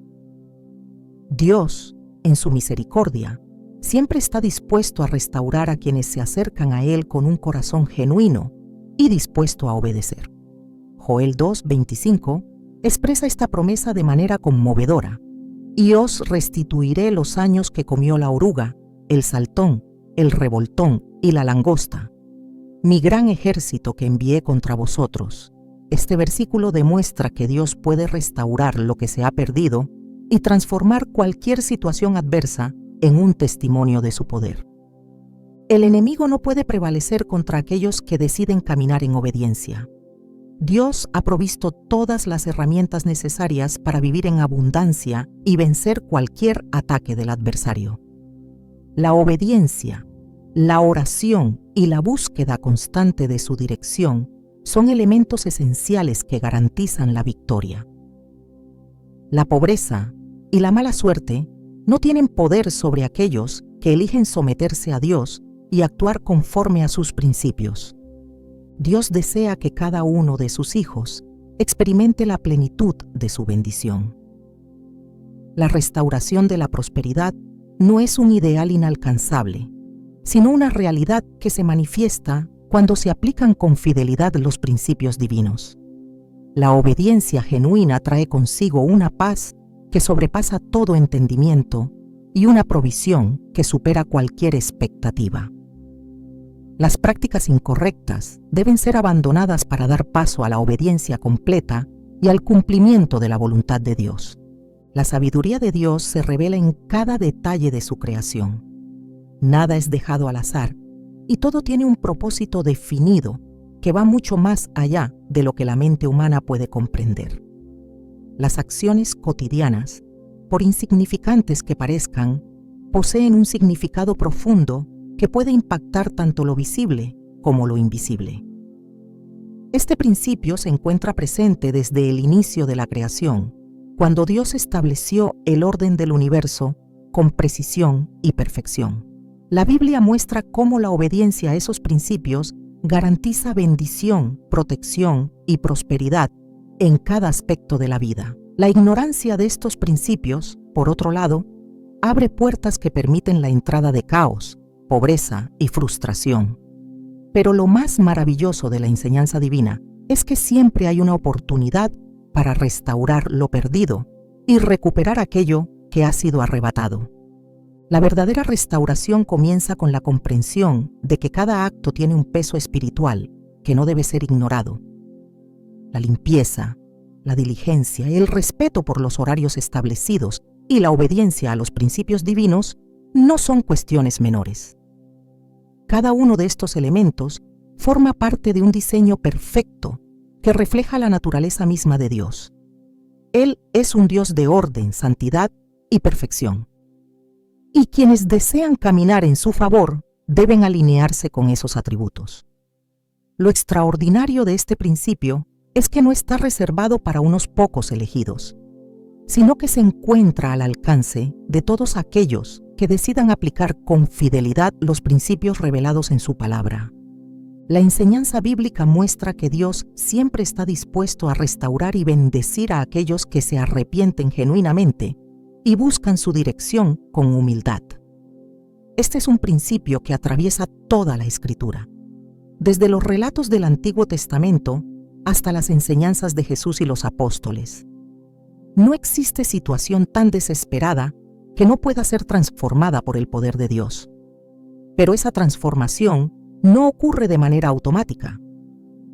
Dios, en su misericordia, siempre está dispuesto a restaurar a quienes se acercan a Él con un corazón genuino y dispuesto a obedecer. Joel 2:25 expresa esta promesa de manera conmovedora: y os restituiré los años que comió la oruga, el saltón, el revoltón y la langosta, mi gran ejército que envié contra vosotros. Este versículo demuestra que Dios puede restaurar lo que se ha perdido y transformar cualquier situación adversa en un testimonio de su poder. El enemigo no puede prevalecer contra aquellos que deciden caminar en obediencia. Dios ha provisto todas las herramientas necesarias para vivir en abundancia y vencer cualquier ataque del adversario. La obediencia, La oración y la búsqueda constante de su dirección son elementos esenciales que garantizan la victoria. La pobreza y la mala suerte no tienen poder sobre aquellos que eligen someterse a Dios y actuar conforme a sus principios. Dios desea que cada uno de sus hijos experimente la plenitud de su bendición. La restauración de la prosperidad no es un ideal inalcanzable, sino una realidad que se manifiesta cuando se aplican con fidelidad los principios divinos. La obediencia genuina trae consigo una paz que sobrepasa todo entendimiento y una provisión que supera cualquier expectativa. Las prácticas incorrectas deben ser abandonadas para dar paso a la obediencia completa y al cumplimiento de la voluntad de Dios. La sabiduría de Dios se revela en cada detalle de su creación. Nada es dejado al azar y todo tiene un propósito definido que va mucho más allá de lo que la mente humana puede comprender. Las acciones cotidianas, por insignificantes que parezcan, poseen un significado profundo que puede impactar tanto lo visible como lo invisible. Este principio se encuentra presente desde el inicio de la creación, cuando Dios estableció el orden del universo con precisión y perfección. La Biblia muestra cómo la obediencia a esos principios garantiza bendición, protección y prosperidad en cada aspecto de la vida. La ignorancia de estos principios, por otro lado, abre puertas que permiten la entrada de caos, pobreza y frustración. Pero lo más maravilloso de la enseñanza divina es que siempre hay una oportunidad para restaurar lo perdido y recuperar aquello que ha sido arrebatado. La verdadera restauración comienza con la comprensión de que cada acto tiene un peso espiritual que no debe ser ignorado. La limpieza, la diligencia, el respeto por los horarios establecidos y la obediencia a los principios divinos no son cuestiones menores. Cada uno de estos elementos forma parte de un diseño perfecto que refleja la naturaleza misma de Dios. Él es un Dios de orden, santidad y perfección. Y quienes desean caminar en su favor deben alinearse con esos atributos. Lo extraordinario de este principio es que no está reservado para unos pocos elegidos, sino que se encuentra al alcance de todos aquellos que decidan aplicar con fidelidad los principios revelados en su palabra. La enseñanza bíblica muestra que Dios siempre está dispuesto a restaurar y bendecir a aquellos que se arrepienten genuinamente y buscan su dirección con humildad. Este es un principio que atraviesa toda la Escritura, desde los relatos del Antiguo Testamento hasta las enseñanzas de Jesús y los apóstoles. No existe situación tan desesperada que no pueda ser transformada por el poder de Dios. Pero esa transformación no ocurre de manera automática.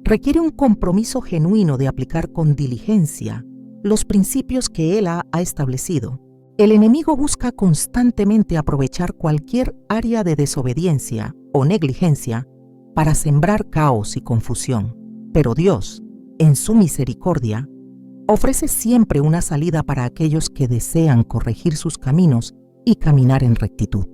Requiere un compromiso genuino de aplicar con diligencia los principios que Él ha establecido. El enemigo busca constantemente aprovechar cualquier área de desobediencia o negligencia para sembrar caos y confusión. Pero Dios, en su misericordia, ofrece siempre una salida para aquellos que desean corregir sus caminos y caminar en rectitud.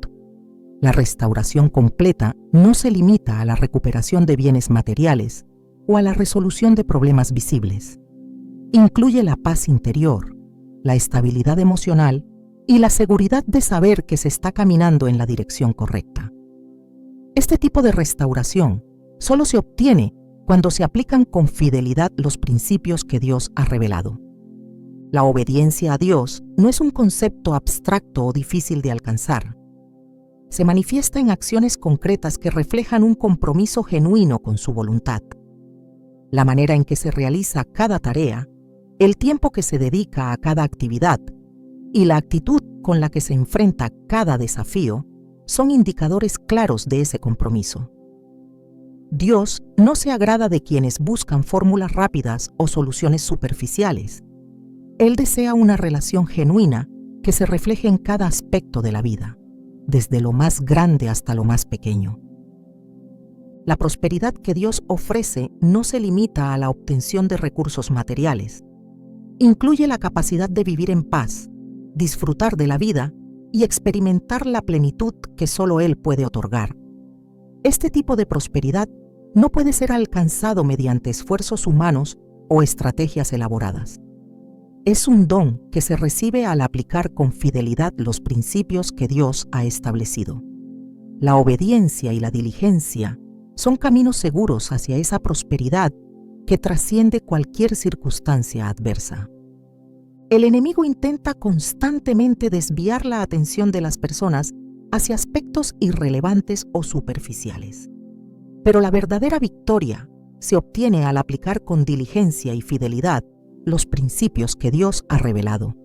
La restauración completa no se limita a la recuperación de bienes materiales o a la resolución de problemas visibles. Incluye la paz interior, la estabilidad emocional y la seguridad de saber que se está caminando en la dirección correcta. Este tipo de restauración solo se obtiene cuando se aplican con fidelidad los principios que Dios ha revelado. La obediencia a Dios no es un concepto abstracto o difícil de alcanzar. Se manifiesta en acciones concretas que reflejan un compromiso genuino con su voluntad. La manera en que se realiza cada tarea, el tiempo que se dedica a cada actividad y la actitud con la que se enfrenta cada desafío son indicadores claros de ese compromiso. Dios no se agrada de quienes buscan fórmulas rápidas o soluciones superficiales. Él desea una relación genuina que se refleje en cada aspecto de la vida, desde lo más grande hasta lo más pequeño. La prosperidad que Dios ofrece no se limita a la obtención de recursos materiales. Incluye la capacidad de vivir en paz, disfrutar de la vida y experimentar la plenitud que solo Él puede otorgar. Este tipo de prosperidad no puede ser alcanzado mediante esfuerzos humanos o estrategias elaboradas. Es un don que se recibe al aplicar con fidelidad los principios que Dios ha establecido. La obediencia y la diligencia son caminos seguros hacia esa prosperidad que trasciende cualquier circunstancia adversa. El enemigo intenta constantemente desviar la atención de las personas hacia aspectos irrelevantes o superficiales. Pero la verdadera victoria se obtiene al aplicar con diligencia y fidelidad los principios que Dios ha revelado.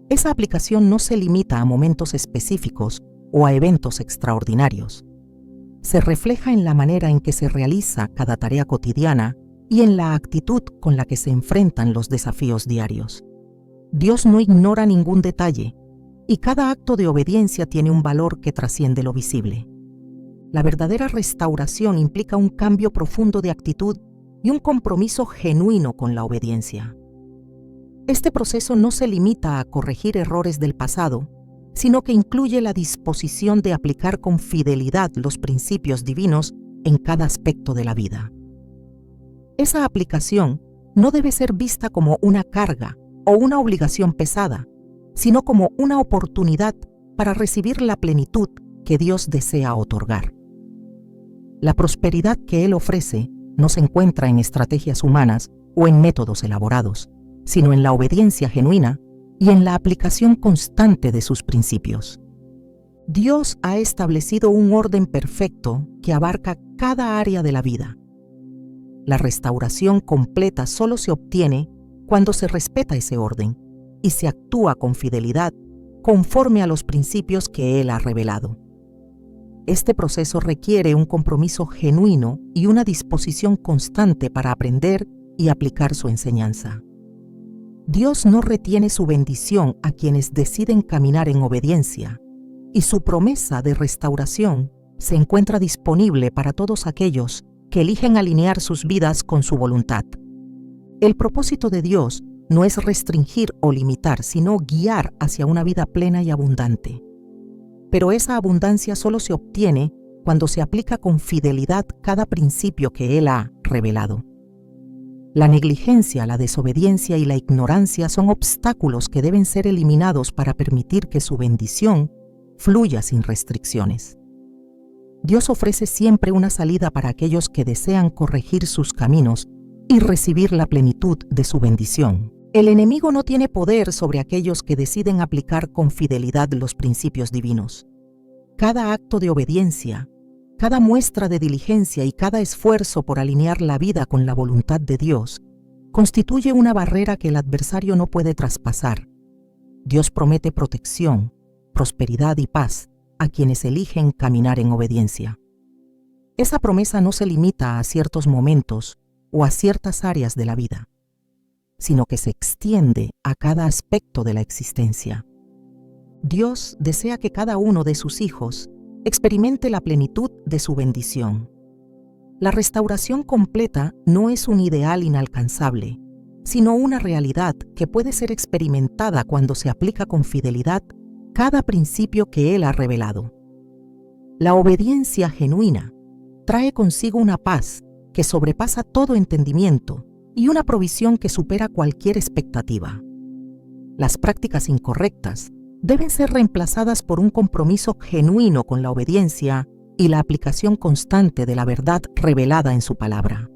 Esa aplicación no se limita a momentos específicos o a eventos extraordinarios. Se refleja en la manera en que se realiza cada tarea cotidiana y en la actitud con la que se enfrentan los desafíos diarios. Dios no ignora ningún detalle, y cada acto de obediencia tiene un valor que trasciende lo visible. La verdadera restauración implica un cambio profundo de actitud y un compromiso genuino con la obediencia. Este proceso no se limita a corregir errores del pasado, sino que incluye la disposición de aplicar con fidelidad los principios divinos en cada aspecto de la vida. Esa aplicación no debe ser vista como una carga o una obligación pesada, sino como una oportunidad para recibir la plenitud que Dios desea otorgar. La prosperidad que Él ofrece no se encuentra en estrategias humanas o en métodos elaborados, sino en la obediencia genuina y en la aplicación constante de sus principios. Dios ha establecido un orden perfecto que abarca cada área de la vida. La restauración completa solo se obtiene cuando se respeta ese orden y se actúa con fidelidad conforme a los principios que Él ha revelado. Este proceso requiere un compromiso genuino y una disposición constante para aprender y aplicar su enseñanza. Dios no retiene su bendición a quienes deciden caminar en obediencia, y su promesa de restauración se encuentra disponible para todos aquellos que eligen alinear sus vidas con su voluntad. El propósito de Dios no es restringir o limitar, sino guiar hacia una vida plena y abundante. Pero esa abundancia solo se obtiene cuando se aplica con fidelidad cada principio que Él ha revelado. La negligencia, la desobediencia y la ignorancia son obstáculos que deben ser eliminados para permitir que su bendición fluya sin restricciones. Dios ofrece siempre una salida para aquellos que desean corregir sus caminos y recibir la plenitud de su bendición. El enemigo no tiene poder sobre aquellos que deciden aplicar con fidelidad los principios divinos. Cada acto de obediencia, cada muestra de diligencia y cada esfuerzo por alinear la vida con la voluntad de Dios constituye una barrera que el adversario no puede traspasar. Dios promete protección, prosperidad y paz a quienes eligen caminar en obediencia. Esa promesa no se limita a ciertos momentos o a ciertas áreas de la vida, sino que se extiende a cada aspecto de la existencia. Dios desea que cada uno de sus hijos experimente la plenitud de su bendición. La restauración completa no es un ideal inalcanzable, sino una realidad que puede ser experimentada cuando se aplica con fidelidad cada principio que Él ha revelado. La obediencia genuina trae consigo una paz que sobrepasa todo entendimiento y una provisión que supera cualquier expectativa. Las prácticas incorrectas deben ser reemplazadas por un compromiso genuino con la obediencia y la aplicación constante de la verdad revelada en su palabra.